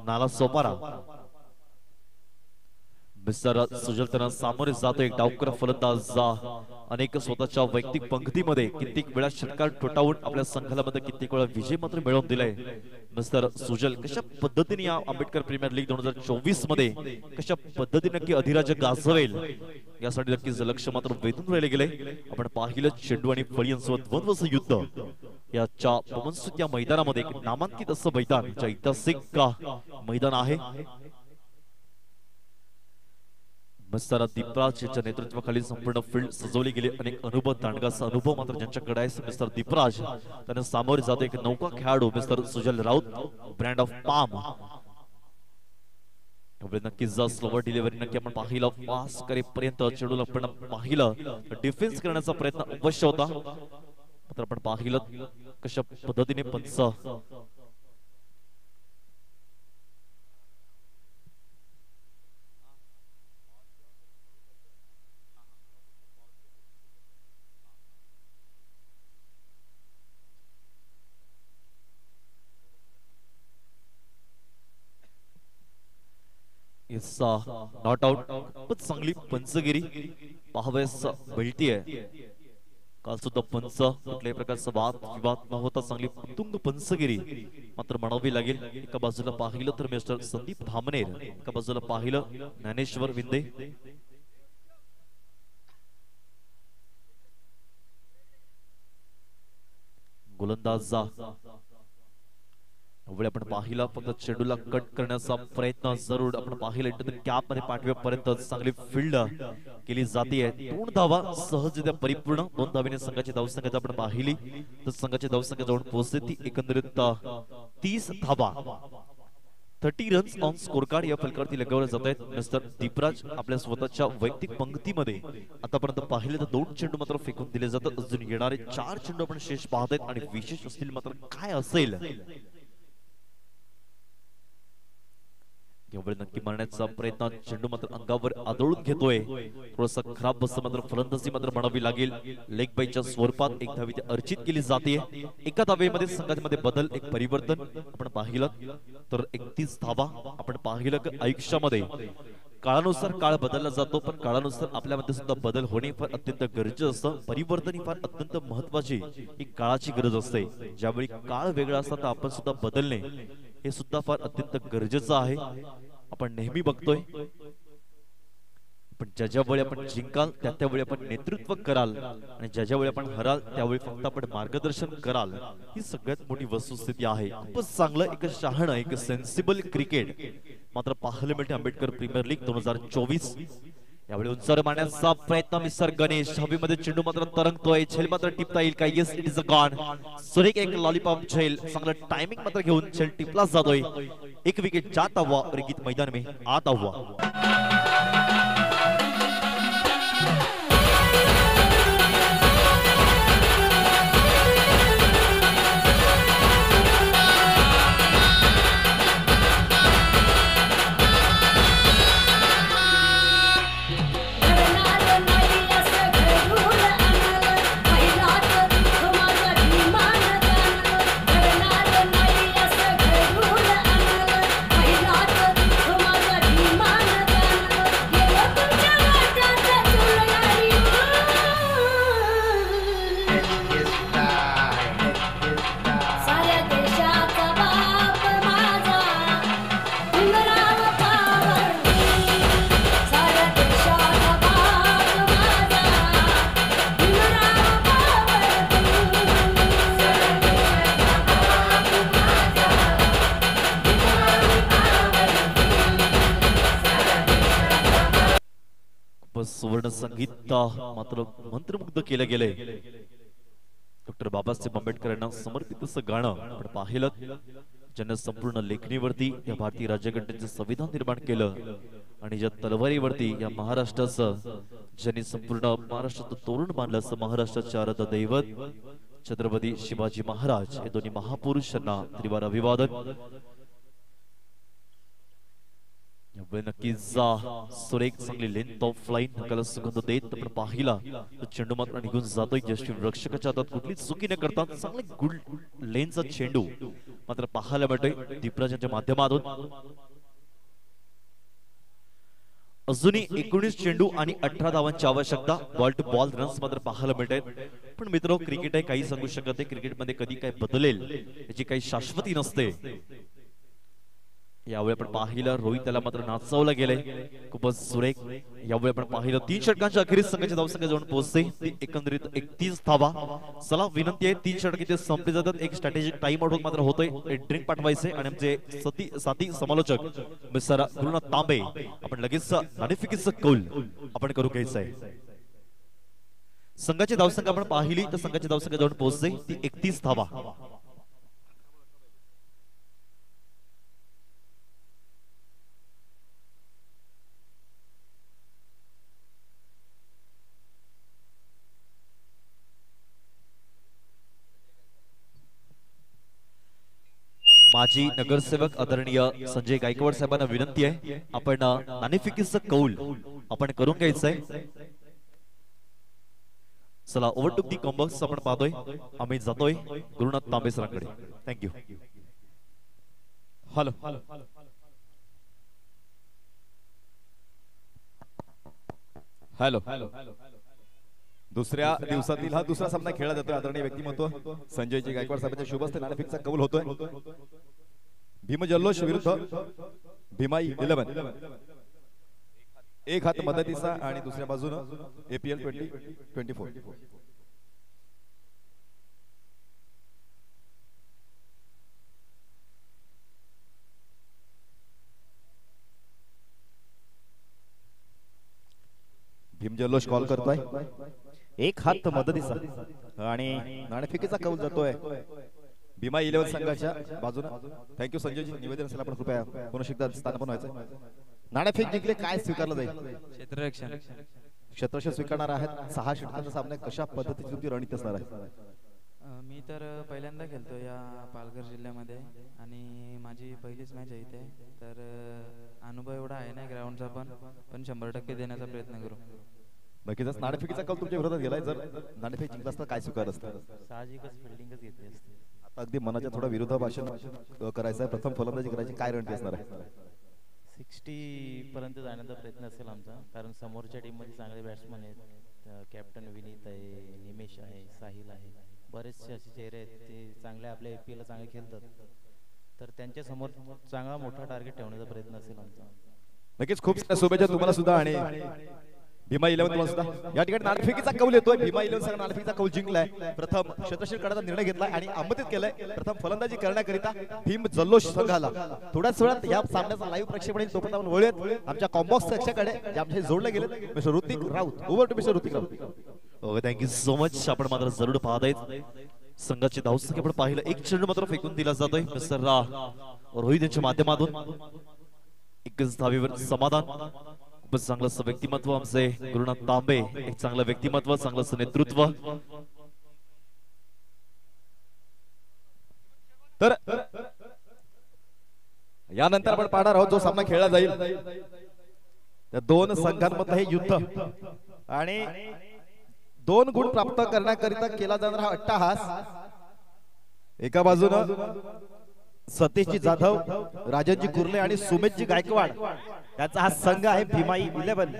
Nalasopara. Mister Sujal त्यांना सामोरे जातो एक डावकर फलंदाज. अनेक स्वतःच्या वैयक्तिक पंक्तीमध्ये कित्येक वेळा षटकार ठोठावून आपल्या संघाला मध्ये कित्येक वेळा विजय मात्र मिळवून दिलाय मिस्टर सुजल. कशा पद्धतीने या आंबेडकर प्रीमियर लीग 2024 मध्ये कशा पद्धतीने नक्की अधिराज्य गाजवेल यासाठी नक्कीच लक्ष मात्र वेधून राहिले गेले. आपण पाहिलं चेंडू आणि फळींसोबत द्वंद्वचं युद्ध याच्या पवनसुत या मैदानामध्ये नामांकित असं मैदान जे ऐतिहासिक मैदान आहे. मिस्टर दीपराज यांच्या नेतृत्वाखाली संपूर्ण फील्ड सजवली गेली. अनेक अनुभव दांडगाचा अनुभव मात्र ज्यांच्याकडे आहे मिस्टर दीपराज त्यांना सामोरे जातो एक नौका खेळाडू mister Sujal Raut brand of palm. नक्कीच स्लोवर डिलिव्हरी नक्की आपण पाहिलं पास करेपर्यंत चेंडूला आपण पाहिलं डिफेन्स करण्याचा प्रयत्न अवश्य होता मात्र आपण पाहिलं कशा पद्धतीने पंच नॉट आउट. खूपच चांगली पंचगिरी पाहावयास मिळतीये. काल सुद्धा पंच कुठल्याही प्रकारचा वाद विवाद न होता चांगली उत्तुंग पंचगिरी मात्र म्हणावी लागेल. एका बाजूला पाहिलं तर मिस्टर संदीप भामनेर, एका बाजूला पाहिलं ज्ञानेश्वर विंदे. गोलंदाज आपण पाहिला फक्त चेंडूला कट करण्याचा प्रयत्न जरूर आपण पाहिलं कॅप मध्ये पाठवेपर्यंत चांगली फील्ड केली जाते. 2 धावा सहजरित्या परिपूर्ण 2 धावेने संघाची धावसंख्या आपण पाहिली तर संघाची धावसंख्या जाऊन पोहोचते ती एकंदरीत 30 धावा. 30 रन्स ऑन स्कोर कार्ड या फलकावरती लगावले जात आहेत. मिस्टर दीपराज आपल्या स्वतःच्या वैयक्तिक पंक्तीमध्ये आतापर्यंत पाहिले तर 2 चेंडू मात्र फेकून दिले जातात. अजून येणारे 4 चेंडू आपण शेष पाहत आहेत आणि विशेष असतील मात्र काय असेल नक्की मारण्याचा प्रयत्न. चेंडू मात्र अंगावर आदळून घेतोय. थोडासा खराब बस मात्र फलंदाजी मात्र म्हणावी लागेल. लेग बायच्या स्वरूपात एक धावी अर्जित केली जाते. एका धावेमध्ये संघामध्ये बदल एक परिवर्तन आपण पाहिलं तर 31 धावा. आपण पाहिलं की आयुष्यामध्ये काळानुसार काळ बदलला जातो पण काळानुसार आपल्यामध्ये सुद्धा बदल होणे फार अत्यंत गरजेचं असतं. परिवर्तन ही फार अत्यंत महत्वाची ही काळाची गरज असते. ज्यावेळी काळ वेगळा असता तर आपण सुद्धा बदलणे हे सुद्धा फार अत्यंत गरजेचं आहे. आपण नेहमी बघतोय पण ज्यावेळी आपण जिंकाल त्यावेळी आपण नेतृत्व कराल आणि ज्यावेळी आपण हराल त्यावेळी फक्त आपण मार्गदर्शन कराल. ही सगळ्यात मोठी वस्तुस्थिती आहे. खूपच चांगलं एक शहाणं एक सेन्सिबल क्रिकेट मात्र पाहायला मिळते आंबेडकर प्रीमियर लीग 2024 यावेळी उंचावर मारण्याचा प्रयत्न मिस्टर गणेश हवेमध्ये चेंडू मात्र तरंगतोय झेल मात्र टिपता येईल का yes it is a gone सुरेख एक लॉलीपॉप झेल चांगलं टायमिंग मात्र घेऊन झेल टिपला जातोय एक विकेट जाता हुआ और गीत मैदान में आता हुआ सुवर्ण संगीत मात्र मंत्रमुग्ध केलं गेलंय डॉक्टर बाबासाहेब आंबेडकर यांना समर्पित असं गाणं आपण पाहिलं ज्यांनी संपूर्ण लेखणीवरती या भारतीय राज्यघटनेचं संविधान निर्माण केलं आणि ज्या तलवारीवरती या महाराष्ट्राचं ज्यांनी संपूर्ण महाराष्ट्राचं तोरण बांधलं असं महाराष्ट्राचे आराध्य दैवत छत्रपती शिवाजी महाराज हे दोन्ही महापुरुषांना त्रिवार अभिवादन नक्कीच सुरेख चांगली लेंथ ऑफ लाईन नकाला सुगंध देत आपण पाहिला तो चेंडू मात्र निघून जातोय जस्ट रक्षकाच्या हातात कुठलीच चुकी न करता चांगले गुड लेनचा चेंडू मात्र पाहायला मिळतोय दीपराजांच्या माध्यमातून अजूनही 19 चेंडू आणि 18 धावांची आवश्यकता बॉल टू बॉल रन्स मात्र पाहायला मिळतात पण मित्र क्रिकेट आहे काही सांगू शकत नाही क्रिकेटमध्ये कधी काय बदलेल याची काही शाश्वती नसते यावेळी आपण पाहिलं रोहित त्याला मात्र नाचवलं गेलंय खूपच सुरेख यावेळी आपण पाहिलं 3 षटकांच्या अखेरीस संघाच्या धावसंख्या जाऊन पोहोचते ती एकंदरीत 31 धावा चला विनंती आहे 3 षटक इथे संपले जातात एक स्ट्रॅटेजिक टाइम आउट मात्र होतोय एक ड्रिंक पाठवायचे आणि आमचे साथी समालोचक मिस्टर गुरुनाथ तांबे आपण लगेच नाणेफेकीचं कौल आपण करू घ्यायचं आहे संघाची धावसंख्या आपण पाहिली तर संघाची धावसंख्या जाऊन पोहोचते ती 31 धावा माजी नगरसेवक आदरणीय संजय गायकवाड साहेबांना विनंती आहे आपण नाणेफेकीचं कौल आपण करून घ्यायचंय चला ओव्हर टू दी कॉम्बक्स आपण पाहतोय आम्ही जातोय गुरुनाथ तांबे सरांकडे थँक्यू हॅलो हॅलो दुसऱ्या दिवसातील हा दुसरा सामना खेळला जातोय आदरणीय व्यक्तिमत्व संजयजी गायकवाड साहेबांच्या शुभ हस्ते नाणेफेकचा कौल होतोय भीम जल्लोष विरुद्ध भीमाई 11 एक हात मदतीचा आणि दुसऱ्या बाजूने APL 2024 भीम जल्लोष कॉल करतोय एक हात मदतीचा आणि नाणेफेकीचा कौल जातोय भीमा 11 संघाच्या बाजूने थँक्यू संजयजी निवेदन असेल आपण कृपया पुन्हा एकदा स्थानापन्न व्हायचं नाणेफेक जिंकले काय स्वीकारलं जाईल क्षेत्ररक्षण क्षेत्ररक्षण स्वीकारणार आहेत 6 षटकांचा सामना कशा पद्धतीची तुमची रणनीती असणार आहे मी तर पहिल्यांदा खेळतो या पालघर जिल्ह्यामध्ये आणि माझी पहिलीच मॅच आहे इथे तर अनुभव एवढा आहे ना ग्राउंडचा पण 100% देण्याचा प्रयत्न करू नक्कीच नाणेफेकीचा कौल तुमच्या विरोधात गेलाय जर नाणेफेक जिंकला असता काय स्वीकार असतं साहजिकच फिल्डिंगच घेतली असते आता अगदी मनाच्या थोडा विरोध भाषण करायचं आहे प्रथम फलंदाजी करायची काय रणनीती असणार आहे 60 पर्यंत जाण्याचा प्रयत्न असेल आमचा कारण समोरच्या टीम मध्ये चांगले बॅट्समन आहेत कॅप्टन विनीत आहे निमेश आहे साहिल आहे बरेचसे असे चेहरे आहेत ते चांगले आपल्या APL ला चांगले खेळतात तर त्यांच्या समोर चांगला मोठा टार्गेट ठेवण्याचा प्रयत्न असेल आमचा नक्कीच खूप साऱ्या शुभेच्छा तुम्हाला सुद्धा आणि भीमा 11 सुद्धा या ठिकाणी नाणेफेकीचा कौल येतोय. भीमा 11 संघ नाणेफेकीचा कौल जिंकलाय. प्रथम क्षेत्रशील करण्याचा निर्णय घेतलाय आणि आमंत्रित केलंय प्रथम फलंदाजी करण्याकरिता भीम जल्लोष संघाला. थोड्याच वेळात या सामन्याचा लाईव्ह प्रक्षेपण होईल. तोपर्यंत आपण वळूयात आमच्या कॉम्बॉक्स कक्षाकडे जे आमचे जोडले गेले. Mister Hrithik Raut, over to mister Hrithik Raut. Okay, thank you so much. आपण मात्र जरूर पाहत आहेत संघाची धावसंख्या आपण पाहिलं. एक चेंडू मात्र फेकून दिला जातोय मिस्टर रोहित यांच्या माध्यमातून. एकच धावेवर समाधान. खूपच चांगलं असं व्यक्तिमत्व आमचे गुरुनाथ तांबे. एक चांगलं व्यक्तिमत्व, चांगलं असं नेतृत्व. तर यानंतर आपण पाहणार आहोत जो सामना खेळला जाईल त्या दोन संघांमधलं हे युद्ध आणि 2 गुण प्राप्त करण्याकरिता केला जाणारा हा अट्टाहास. एका बाजूनं सतीशजी जाधव, राजनजी कुर्ले आणि सुमेशजी गायकवाड त्याचा हा संघ आहे भीमाई 11.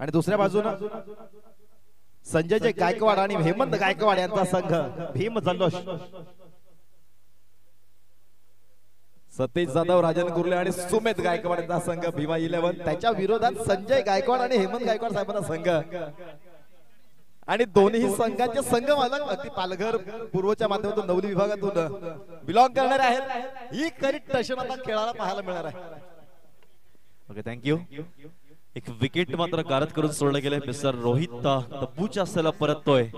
आणि दुसऱ्या बाजूनं संजयजी गायकवाड आणि हेमंत गायकवाड यांचा संघ भीम जल्लोष. सतीश जाधव, राजन कुर्ले आणि सुमेध गायकवाड यांचा संघ भीमा 11. त्याच्या विरोधात संजय गायकवाड आणि हेमंत गायकवाड साहेबांचा संघ. आणि दोन्ही संघाचे संघ मालक अगदी पालघर पूर्वच्या माध्यमातून नवली विभागातून बिलॉंग करणारे आहेत. ही खरी टशन आता खेळाला पाहायला मिळणार आहे. Okay, thank you. एक विकेट मात्र गारद करून सोडलं गेलंय. मिस्टर रोहित तब्बूच्या असेला परततोय.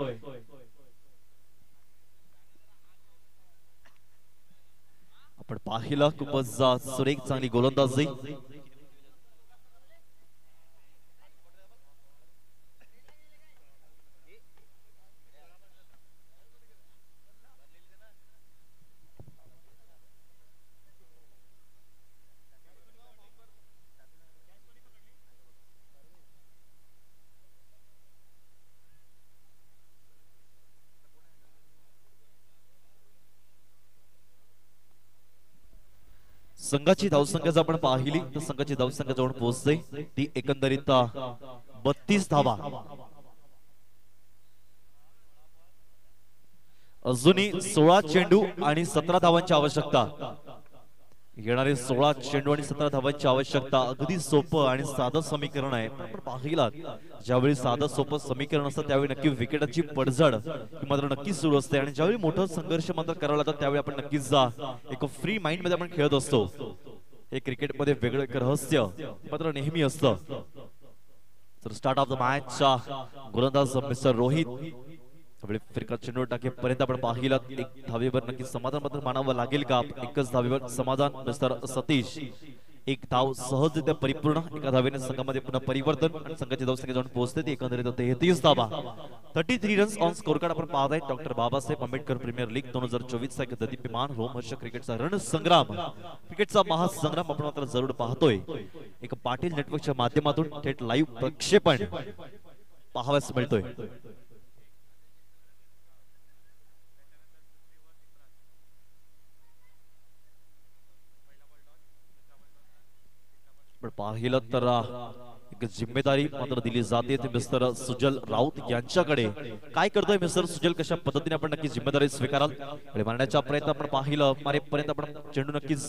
आपण पाहिलं खूपच सुरेख चांगली गोलंदाजी. संघाची धावसंख्या जर आपण पाहिली तर संघाची धावसंख्या जवळ पोहोचते ती एकंदरीत 32 धावा. अजूनही 16 चेंडू आणि 17 धावांची आवश्यकता. येणारे 16 चेंडू आणि 17 धावांची आवश्यकता. अगदी सोपं आणि साधं समीकरण आहे. आपण पाहिलात ज्यावेळी साधं सोपं समीकरण असतं त्यावेळी नक्की विकेटाची पडझड मात्र नक्कीच सुरू असते. आणि ज्यावेळी मोठं संघर्ष मात्र करावा लागतो त्यावेळी आपण नक्कीच एक फ्री माइंड मध्ये आपण खेळत असतो. हे क्रिकेटमध्ये वेगळं एक रहस्य मात्र नेहमी असतं. तर स्टार्ट ऑफ द मॅच गोलंदाज मिस्टर रोहित फिरका चेंडू टाकेपर्यंत आपण पाहिलं. एक धावेवर नक्की समाधान मात्र मानावं लागेल का? एकच धावेवर समाधान मिस्टर सतीश. एक धाव सहजरित्या परिपूर्ण. एका धावेने संघामध्ये पुन्हा परिवर्तन आणि संघाची धावसंख्या जाऊन पोहोचते ती एकंदरीत 33 धावा. 33 रन्स ऑन स्कोर कार्ड आपण पाहत आहे. Doctor Babasaheb Ambedkar premier league 2024 चा एक ददीप्यमान रोमहर्ष क्रिकेटचा रणसंग्राम, क्रिकेटचा महासंग्राम आपण मात्र जरूर पाहतोय. एक पाटील नेटवर्कच्या माध्यमातून थेट लाईव्ह प्रक्षेपण पाहावयास मिळतोय. पाहिलं तर एक जिम्मेदारी मात्र दिली जाते ती मिस्टर सुजल राऊत यांच्याकडे. काय करतोय मिस्टर सुजल? कशा पद्धतीने आपण नक्की जिम्मेदारी स्वीकाराल? मारण्याचा प्रयत्न आपण पाहिलं. मारेपर्यंत आपण चेंडू नक्कीच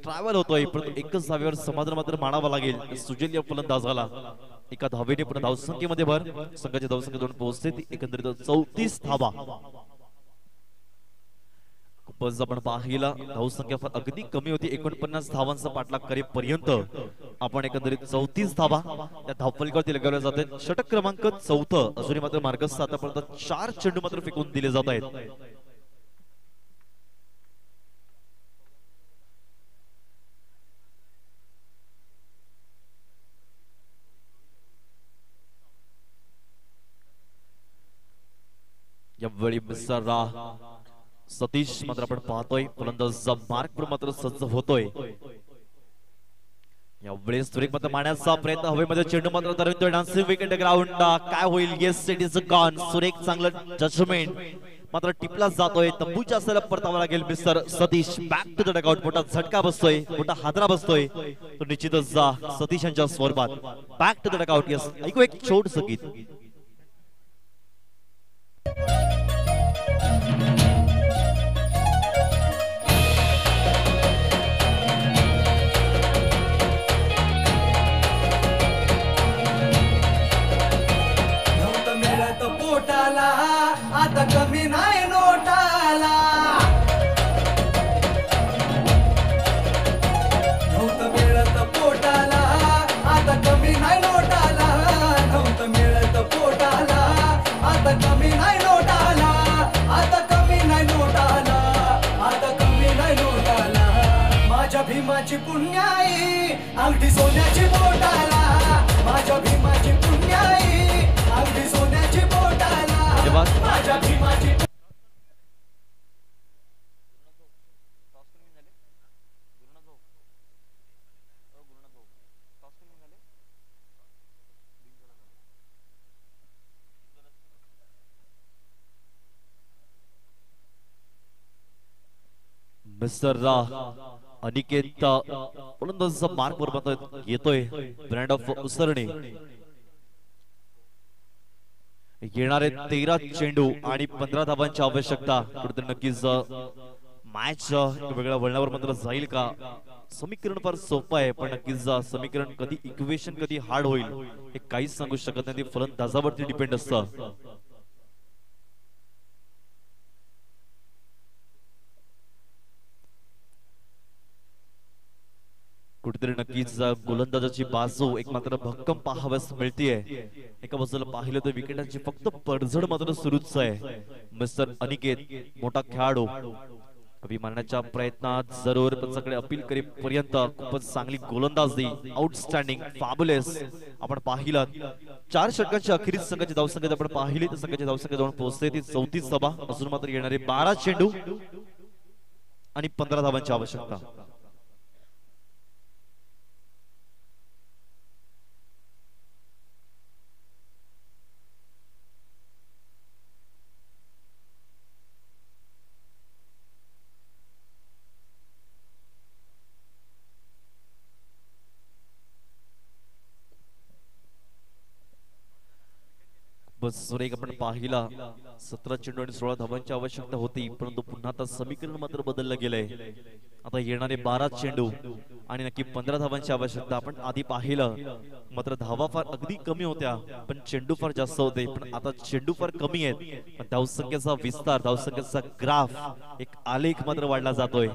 ट्रॅव्हल होतोय परंतु एकच धावेवर समाधान मात्र मानावं लागेल सुजल या फलंदाजाला. एका धावेने पुन्हा धावसंख्येमध्ये भर. संघाची धावसंख्या जाऊन पोहोचते ती एकंदरीत 34 धावा. आपण पाहिला धावसंख्या अगदी कमी होती. 49 धावांचा पाठलाग करेपर्यंत आपण एकंदरीत 34 धावा त्या धावफलकावरती लगावल्या जाते. षटक क्रमांक 4 अजूनही मात्र मार्गस्थ. आतापर्यंत 4 चेंडू मात्र फेकून दिले जात आहेत. यावेळी मिस्टर सतीश मात्र आपण पाहतोय फलंदाज मार्क मात्र सज्ज होतोय. यावेळेस सुरेख मात्र मारण्याचा प्रयत्न हवेमध्ये चेंडू मात्र तरंगतोय. डान्सिंग विकेट ग्राउंड काय होईल? Yes it is gone. सुरेख चांगलं जजमेंट मात्र टिपला जातोय. तंबूच्या असेला परतावा लागेल mister Satish. Back to the dugout. मोठा झटका बसतोय, मोठा हादरा बसतोय तो निश्चितच सतीश यांच्या स्वरूपात. Back to the dugout. Yes ऐकू एक छोटसं गीत. भीमाची पुण्याई अगदी सोन्याची बोटाला माझ्या भीमाची पुण्याई अगदी सोन्याची बोटाला माझ्या भीमाची मिस्टर अनिकेत फलंदाजाचा मार्क वर येतोय ब्रँड ऑफ उसरणे येणारे 13 चेंडू आणि 15 धावांची आवश्यकता कुठेतरी नक्कीच मॅच वेगळ्या वळणावर मात्र जाईल का समीकरण फार सोपं आहे पण नक्कीच समीकरण कधी इक्वेशन कधी हार्ड होईल हे काहीच सांगू शकत नाही ते फलंदाजावरती डिपेंड असतं कुठेतरी नक्कीच गोलंदाजाची बाजू एक मात्र भक्कम पाहाव्यास मिळतीये एका बाजूला पाहिलं तर विकेटांची फक्त पडझड मात्र सुरूच आहे मिस्टर अनिकेत मोठा खेळाडू अभिमानाच्या प्रयत्नात जरूर त्याच्याकडे अपील करेपर्यंत खूपच चांगली गोलंदाजी आउटस्टँडिंग फॅब्युलस आपण पाहिलं 4 षटकांच्या अखेरीस संघाची धावसंख्या आपण पाहिली तर संघाची धावसंख्या जाऊन पोहोचते ती 34 धावा अजून मात्र येणारे 12 चेंडू आणि 15 धावांची आवश्यकता बस सुरेख आपण पाहिला 17 चेंडू आणि 16 धावांची आवश्यकता होती परंतु पुन्हा आता समीकरण मात्र बदललं गेलंय आता येणारे 12 चेंडू आणि नक्की 15 धावांची आवश्यकता आपण आधी पाहिलं मात्र धावा फार अगदी कमी होत्या पण चेंडू फार जास्त होते पण आता चेंडू फार कमी आहेत पण धावसंख्येचा विस्तार धावसंख्येचा ग्राफ एक आलेख मात्र वाढला जातोय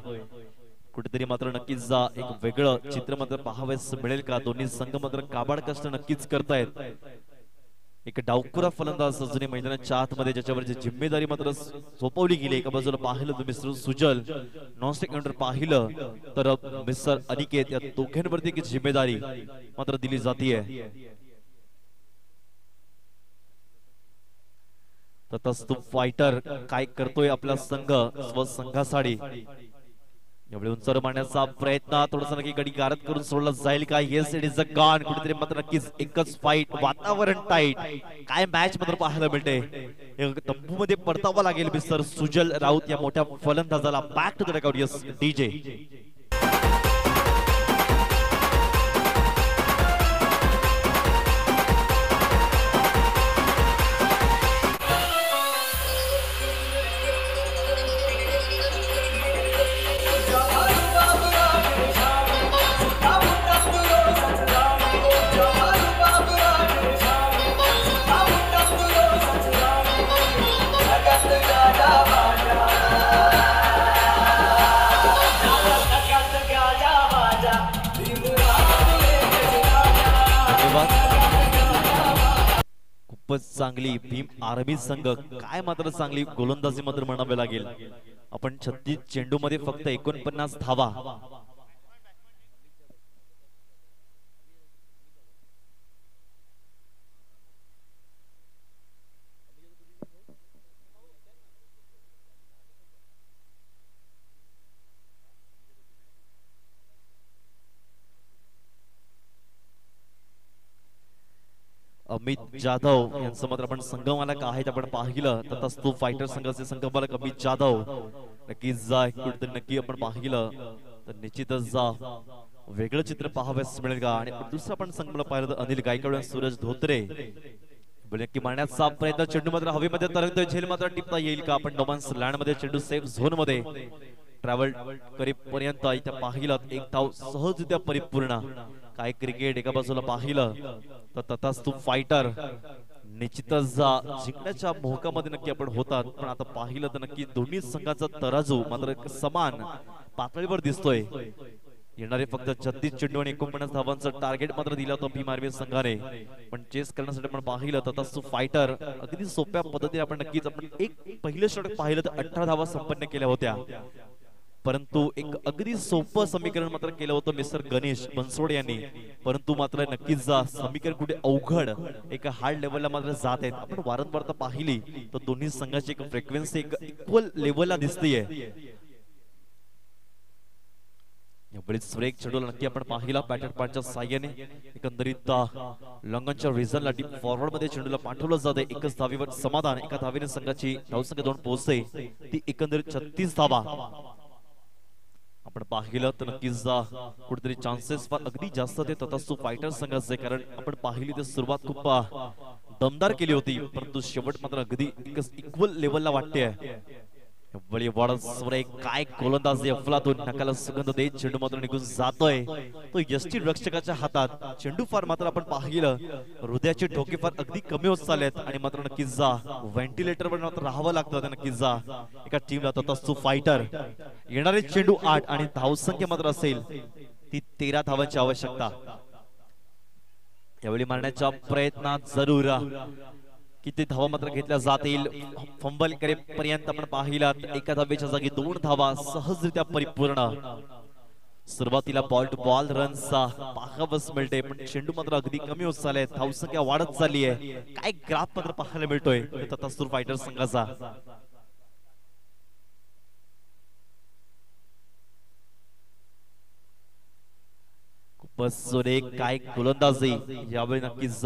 कुठेतरी मात्र नक्कीच एक वेगळं चित्र मात्र पाहावयास मिळेल का दोन्ही संघ मात्र काबाड कष्ट नक्कीच करतायत एक डावखुरा फलंदाज अजूनही मैदानाच्या आतमध्ये ज्याच्यावरची जिम्मेदारी मात्र सोपवली गेली एका बाजूला पाहिलं तर मिस्टर सुजल नॉनस्टिक काउंटर पाहिलं तर मिस्टर अनिकेत या दोघांवरती एक जिम्मेदारी मात्र दिली जातीये तथास्तु फायटर काय करतोय आपला संघ स्वसंघासाठी एवढे उंचावर मारण्याचा प्रयत्न थोडासा नक्की गडी गारद करून सोडला जाईल का yes it is a gone कुठेतरी मात्र नक्कीच एकच फाईट वातावरण टाईट काय मॅच मात्र पाहायला मिळते तंबू मध्ये परतावा लागेल मिस्टर सुजल राऊत या मोठ्या फलंदाजाला back to the record yes DJ खूपच चांगली भीम आर्मी संघ काय मात्र चांगली गोलंदाजी मात्र म्हणावे लागेल आपण 36 चेंडू मध्ये फक्त 49 धावा अमित जाधव यांचं मात्र आपण संघमालक आहेत आपण पाहिलं तसंच तो फायटर संघाचे संघमालक अमित जाधव नक्कीच कुठेतरी नक्की आपण पाहिलं तर निश्चितच वेगळं चित्र पाहावयास मिळेल का आणि दुसरं आपण संघमालक पाहिलं तर अनिल गायकवाड आणि सूरज धोत्रे नक्की मारण्याचा प्रयत्न चेंडू मात्र हवेमध्ये तरंगतोय झेल मात्र टिपता येईल का आपण नोमन्स लँड मध्ये चेंडू सेफ झोन मध्ये ट्रॅव्हल करेपर्यंत इथे पाहिलं एक धाव सहजरित्या परिपूर्ण काय क्रिकेट एका बाजूला पाहिलं तर तथास्तु फायटर निश्चितच जिंकण्याच्या मोहकामध्ये नक्की आपण होतात पण आता पाहिलं तर नक्की दोन्ही संघाचा तराजू मात्र समान पातळीवर दिसतोय येणारे फक्त 36 चेंडू आणि 49 धावांचं टार्गेट मात्र दिला होता भीम आर्मी संघाने पण चेस करण्यासाठी आपण पाहिलं तथास्तु फायटर अगदी सोप्या पद्धतीने आपण नक्कीच आपण एक पहिलं षटक पाहिलं तर 18 धावा संपन्न केल्या होत्या परंतु एक अगदी सोपं समीकरण मात्र केलं होतं मिस्टर गणेश बनसोडे यांनी, परंतु मात्र नक्कीच समीकरण कुठे अवघड एका हार्ड लेवलला मात्र जात आहेत. आपण वारंवार पाहिली तर दोन्ही संघाची एक फ्रिक्वेन्सी एक इक्वल लेवलला दिसतेय. यावेळी ब्रेक चेंडूला नक्की आपण पाहिला बॅटर पॉइंटच्या साह्याने एकंदरीत लॉंगनच्या रिझनला डीप फॉरवर्ड मध्ये चेंडूला पाठवलं जाते. एकच धावीवर समाधान, एका धावीने संघाची धावसंख्या 2 पोहोचते, ती एकंदरीत 36 धावा. आपण पाहिलं तर नक्कीच कुठेतरी चान्सेस फार अगदी जास्त ते तथास्तु फायटर संघाचे, कारण आपण पाहिली तर सुरुवात खूप दमदार केली होती, परंतु शेवट मात्र अगदी एकच इक्वल लेवलला वाटते. काय गोलंदाजी अफलातून नकाला सुगंध देत चेंडू मात्र निघून जातोय. तो यष्टी रक्षकाच्या हातात चेंडू फार मात्र आपण पाहिलं हृदयाचे ठोके फार अगदी कमी होत चाललेत आणि मात्र नक्कीच व्हेंटिलेटर वर मात्र राहावं लागतं. नक्कीच एका टीमला तथास्तु फायटर येणारे चेंडू 8 आणि धावसंख्या मात्र असेल ती 13 धावांची आवश्यकता. यावेळी मारण्याच्या प्रयत्नात जरूर किती धावा मात्र घेतल्या जातील. फंबल करेपर्यंत आपण पाहिलात एका धावेच्या जागी 2 धावा सहजरित्या परिपूर्ण. सुरुवातीला बॉल टू बॉल रनचा पाहावस मिळते, पण चेंडू मात्र अगदी कमी होत चालले, धावसंख्या वाढत चालली आहे. काय ग्राफ मात्र पाहायला मिळतोय तथास्तु फायटर संघाचा. खूपच काय गोलंदाजी यावेळी नक्कीच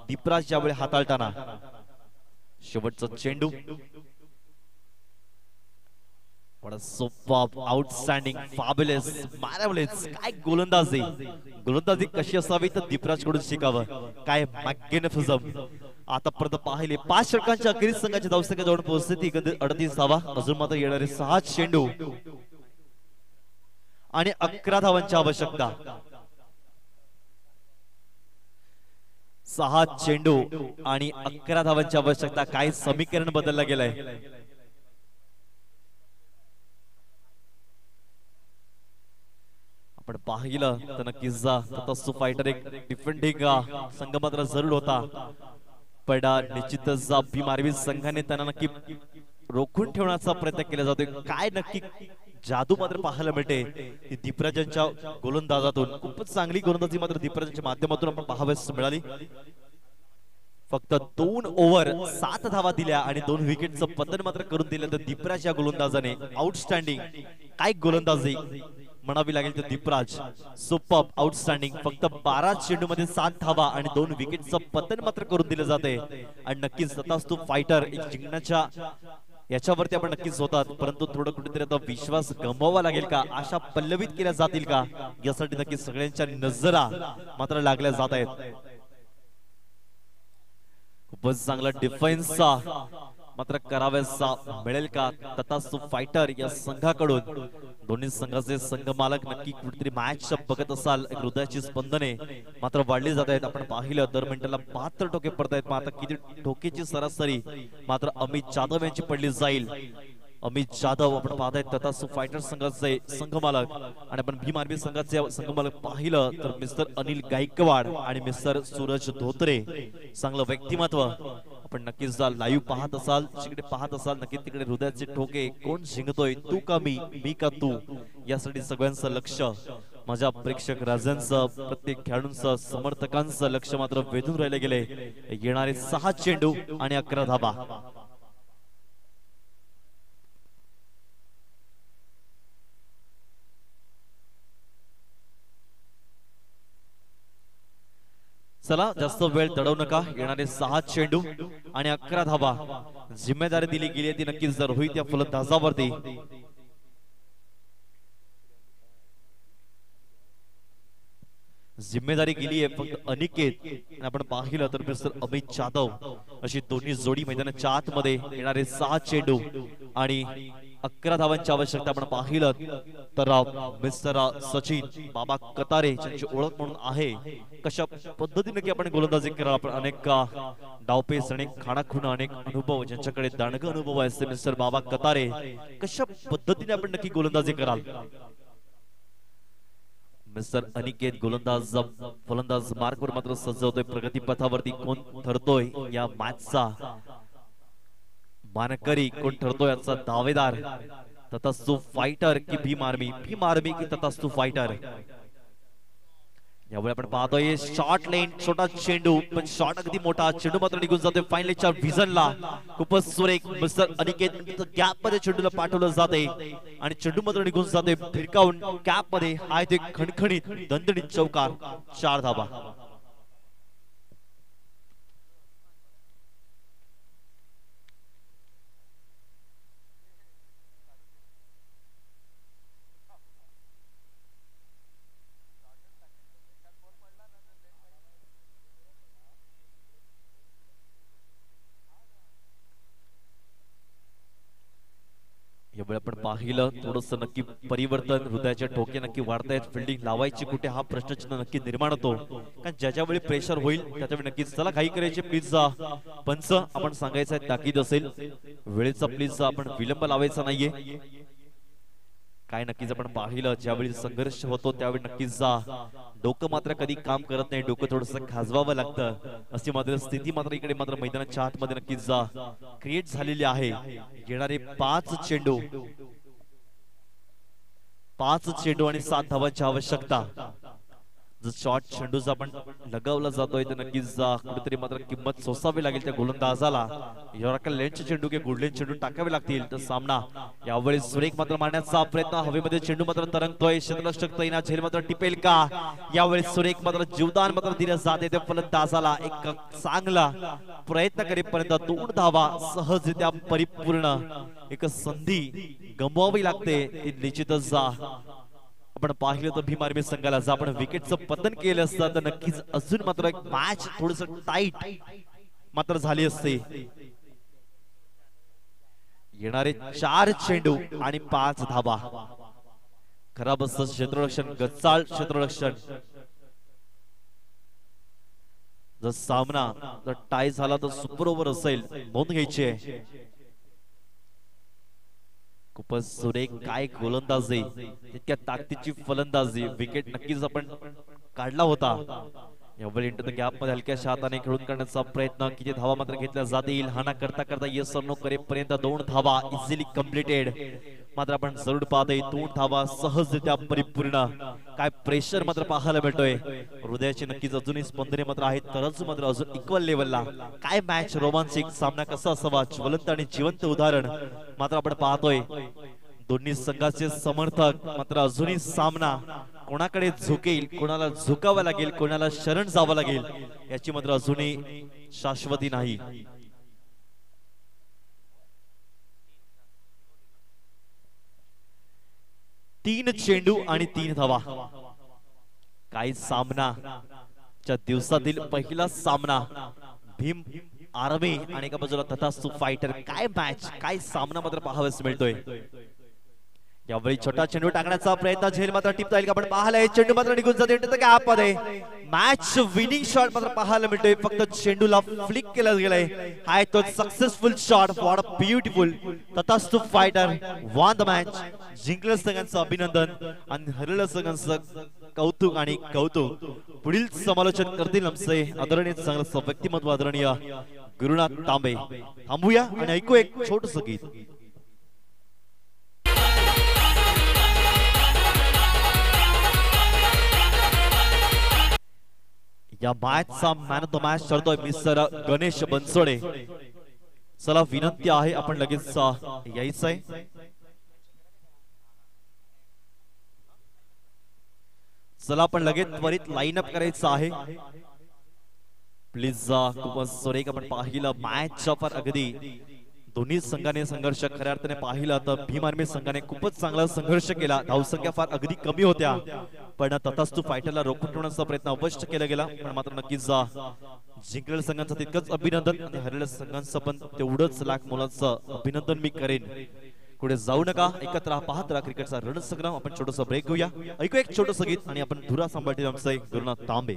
दीपराज यावेळी हाताळताना. शेवटचा चेंडू आउटस्टँडिंग फॅब्युलस मार्वेलस. काय गोलंदाजी, गोलंदाजी कशी असावी तर दीपराज कडून शिकावं. काय मॅग्निफिझम. आतापर्यंत पाहिले 5 षटकांच्या अखेरीस संघाची धावसंख्या जाऊन पोहोचते ती 38 धावा. अजून मात्र येणारे 6 चेंडू आणि 11 धावांची आवश्यकता. 6 चेंडू आणि 11 धावांची आवश्यकता. काय समीकरण बदललं गेलंय. आपण पाहिलं तर नक्कीच तथास्तु फायटर एक डिफेंडिंग संघ मात्र जरूर होता, पण निश्चितच भीम आर्मी संघाने त्यांना नक्की रोखून ठेवण्याचा प्रयत्न केला जातोय. काय नक्की जादू मात्र पाहायला मिळते दीपराजांच्या गोलंदाजातून. खूपच चांगली गोलंदाजी मात्र दीपराजांच्या माध्यमातून आपण पाहावयास मिळाली. फक्त 2 ओव्हर 7 धावा दिल्या आणि 2 विकेटचं पतन मात्र करून दिलं तर दीपराज या गोलंदाजाने. आउटस्टँडिंग काय गोलंदाजी म्हणावी लागेल तर दीपराज. Super outstanding. फक्त 12 चेंडू मध्ये 7 धावा आणि 2 विकेटचं पतन मात्र करून दिलं जाते. आणि नक्कीच तथास्तु फायटर एक जिंकण्याच्या याच्यावरती आपण नक्कीच होतात, परंतु थोडं कुठेतरी आता विश्वास गमवावा लागेल का, आशा पल्लवित केल्या जातील का, यासाठी नक्कीच सगळ्यांच्या नजरा मात्र लागल्या जात आहेत. खूपच चांगला डिफेन्सचा मात्र कराव्याचा मिळेल का तथास्तु फायटर या संघाकडून. दोन्ही संघाचे संघ मालक नक्की कुठेतरी मॅच बघत असाल, हृदयाची स्पंदने मात्र वाढली जात आहेत. आपण पाहिलं दर मिनिटाला 72 ठोके पडतायत. मात्र किती ठोकेची सरासरी मात्र अमित जाधव यांची पडली जाईल. अमित जाधव आपण पाहतायत तथास्तु फायटर संघाचे संघ मालक. आणि आपण भीम आर्मी संघाचे संघ मालक पाहिलं तर मिस्टर अनिल गायकवाड आणि मिस्टर सूरज धोत्रे. चांगलं व्यक्तिमत्व. आपण नक्कीच लाईव्ह पाहत असाल, जिकडे पाहत असाल नक्की तिकडे हृदयाचे ठोके कोण जिंकतोय, तू का मी का तू, यासाठी सगळ्यांचं लक्ष माझ्या प्रेक्षक राजांचं प्रत्येक खेळाडूंचं समर्थकांचं लक्ष मात्र वेधून राहिले गेले. येणारे 6 चेंडू आणि 11 धावा. चला जास्त वेळ दडवू नका. येणारे 6 चेंडू आणि 11 धावा. जिम्मेदारी दिली गेली ती नक्कीच रोहित या फलंदाजावरती. जिम्मेदारी गेली आहे फक्त अनिकेत आणि आपण पाहिलं तर मिस्टर अमित जाधव अशी दोन्ही जोडी मैदानाच्या आतमध्ये. येणारे 6 चेंडू आणि 11 धावांची आवश्यकता. आपण पाहिलं तर मिस्टर सचिन बाबा कतारे ज्यांची ओळख म्हणून आहे, कशा पद्धतीने की आपण गोलंदाजी कराल. आपण अनेक डावपेच, अनेक खाणाखुणा, अनेक अनुभव ज्यांच्याकडे दांडगा अनुभव आहे मिस्टर बाबा कतारे, कशा पद्धतीने आपण नक्की गोलंदाजी कराल. मिस्टर अनिकेत गोलंदाज फलंदाज मार्कवर मात्र सज्जवतोय. प्रगती पथावरती कोण ठरतोय या मॅचचा मानकरी, कोण ठरतोय याचा दावेदार. तथास्तु फायटर की भीम आर्मी की तथास्तु फायटर. यावेळी आपण पाहतोय शॉर्ट लेन छोटा चेंडू पण शॉट अगदी मोठा चेंडू मात्र निघून जातोय फायनलच्या व्हिजनला. खूपच सुरेख मिस्टर अनिकेत गॅप मध्ये चेंडूला पाठवलं जाते आणि चेंडू मात्र निघून जाते फिरकावून कॅप मध्ये. हा ते खणखणीत दणदणीत चौकार 4 धावा. यावेळी आपण पाहिलं थोडस नक्की परिवर्तन हृदयाच्या ठोके नक्की वाढतायत. फिल्डिंग लावायची कुठे हा प्रश्नचिन्ह नक्की निर्माण होतो कारण ज्याच्या वेळी प्रेशर होईल त्याच्यावेळी नक्कीच चला घाई करायची प्लीज. पंच आपण सांगायचं ताकीद असेल वेळेचा प्लीज आपण विलंब लावायचा नाहीये. काय नक्कीच आपण पाहिलं ज्यावेळी संघर्ष होतो त्यावेळी नक्कीच डोकं मात्र कधी काम करत नाही. डोकं थोडस खाजवावं लागतं अशी मात्र स्थिती मात्र इकडे मात्र मैदानाच्या आतमध्ये नक्कीच क्रिएट झालेली आहे. येणारे 5 चेंडू आणि 7 धावांची आवश्यकता. जर शॉर्ट चेंडूचा आपण लगावला जातोय तर नक्कीच कुठेतरी मात्र किंमत सोसावी लागेल त्या गोलंदाजाला. योराकल लेनचे चेंडू किंवा गुडलेन चेंडू टाकावे लागतील तर सामना यावेळी सुरेख मात्र मारण्याचा प्रयत्न. हवेमध्ये चेंडू मात्र तरंगतोय. क्षेत्ररक्षक तैना झेल मात्र टिपेल का. यावेळी सुरेख मात्र जीवदान मात्र दिलं जाते त्या फलंदाजाला. एक चांगला प्रयत्न करेपर्यंत 2 धावा सहजरित्या परिपूर्ण. एक संधी गमवावी लागते ती निश्चितच आपण पाहिलं तर भीम आर्मी संघाला जर आपण विकेटचं पतन केलं असतं तर नक्कीच अजून मात्र एक मॅच थोडस टाईट मात्र झाली असते. येणारे 4 चेंडू आणि 5 धावा. खराब असतं क्षेत्ररक्षण गच्चाळ क्षेत्ररक्षण. जर सामना जर टाय झाला तर सुपर ओव्हर असेल नोंद घ्यायची आहे. खूपच सुरेख काय गोलंदाजी तितक्या ताकदीची फलंदाजी. विकेट नक्कीच आपण काढला होता. यावेळी इंटर गॅप मध्ये हलक्याशा हाताने खेळून करण्याचा प्रयत्न. किती धावा मात्र घेतल्या जातील हाना करता करता येस और नो करेपर्यंत 2 धावा इझिली कम्प्लिटेड. मात्र आपण जरूर पाहतोय 2 धावा सहजरित्या परिपूर्ण. काय प्रेशर मात्र पाहायला मिळतोय. हृदयाची नक्कीच अजूनही स्पंदने मात्र आहेत तरच मात्र अजून इक्वल लेवलला. काय मॅच रोमांचिक सामना कसा असावा ज्वलंत आणि जिवंत उदाहरण मात्र आपण पाहतोय. दोन्ही संघाचे समर्थक मात्र अजूनही सामना कोणाकडे झुकेल कोणाला झुकावं लागेल कोणाला शरण जावं लागेल याची मात्र अजूनही शाश्वती नाही. तीन चेंडू आणि 3 धावा. काय सामना च्या दिवसातील पहिला सामना भीम आर्मी आणि एका बाजूला तथास्तु फायटर. काय मॅच काय सामना मात्र पाहावयास मिळतोय. यावेळी छोटा चेंडू टाकण्याचा प्रयत्न झेल मात्र टिपता येईल का आपण पाहायला. चेंडू मात्र निघून जाते गॅप मध्ये. मॅच विनिंग शॉट मात्र पाहायला मिळतोय. फक्त चेंडूला फ्लिक केलं गेलंय. हाय तो successful shot. What a beautiful. तथास्तु फायटर वॉन द मॅच. जिंकलं सगळ्यांचं अभिनंदन आणि हरलं सगळ्यांचं कौतुक आणि कौतुक. पुढील समालोचन करतील आमचे आदरणीय चांगलं व्यक्तिमत्व आदरणीय गुरुनाथ तांबे. थांबूया आणि ऐकू एक छोटस गीत. या मॅचचा मॅन ऑफ द मॅच ठरतोय मिस्टर गणेश बनसोडे. चला विनंती आहे आपण लगेच यायचंय. चला आपण लगेच त्वरित लाईन अप करायचं आहे प्लीज. खूपच सुरेख आपण पाहिलं मॅच फार अगदी दोन्ही संघाने संघर्ष खऱ्या अर्थाने पाहिला तर भीम आर्मी संघाने खूपच चांगला संघर्ष केला. धावसंख्या फार अगदी कमी होत्या पण तथास्तु फायटरला रोखून ठेवण्याचा प्रयत्न अवश्य केला गेला. पण मात्र नक्कीच जिंकलेल्या संघांचं तितकंच अभिनंदन आणि हरलेल्या संघांचं पण तेवढंच लाख मोलाचं अभिनंदन मी करेन. पुढे जाऊ नका एकत्र पाहत राहा क्रिकेटचा रणसंग्राम. आपण छोटस ब्रेक घेऊया. ऐकू एक छोटस गीत आणि आपण धुरा सांभाळतील आमचे Gurunath Tambe.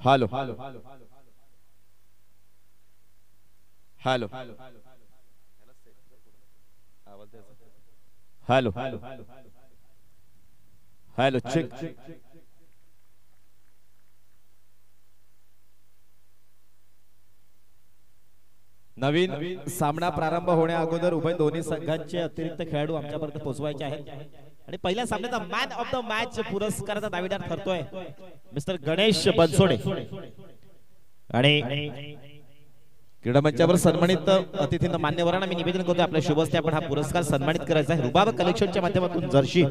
Hello hello hello hello check नवीन सामना प्रारंभ होण्या अगोदर उभय दोन्ही संघांचे अतिरिक्त खेळाडू आमच्यापर्यंत पोहोचवायचे आहेत आणि पहिल्या सामन्याचा मॅन ऑफ द मॅच पुरस्काराचा दावेदार ठरतोय मिस्टर गणेश बनसोडे आणि क्रीडा मंचावर सन्मानित अतिथींना मान्यवरांना मी निवेदन करतोय आपल्या शुभ हस्ते आपण हा पुरस्कार सन्मानित करायचा आहे रुबाब कलेक्शनच्या माध्यमातून जर्सी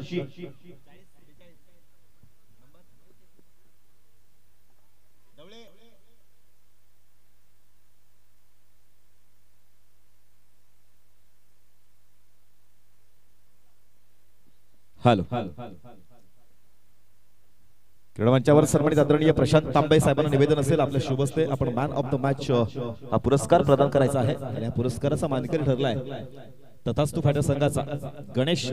हॅलो क्रीडा मंचावर सन्मानित आदरणीय प्रशांत तांबे साहेबांना निवेदन असेल आपल्या शुभ हस्ते आपण मॅन ऑफ द मॅच हा पुरस्कार प्रदान करायचा आहे आणि या पुरस्काराचा मानकरी ठरलाय तथास्तु फायटर संघाचा गणेश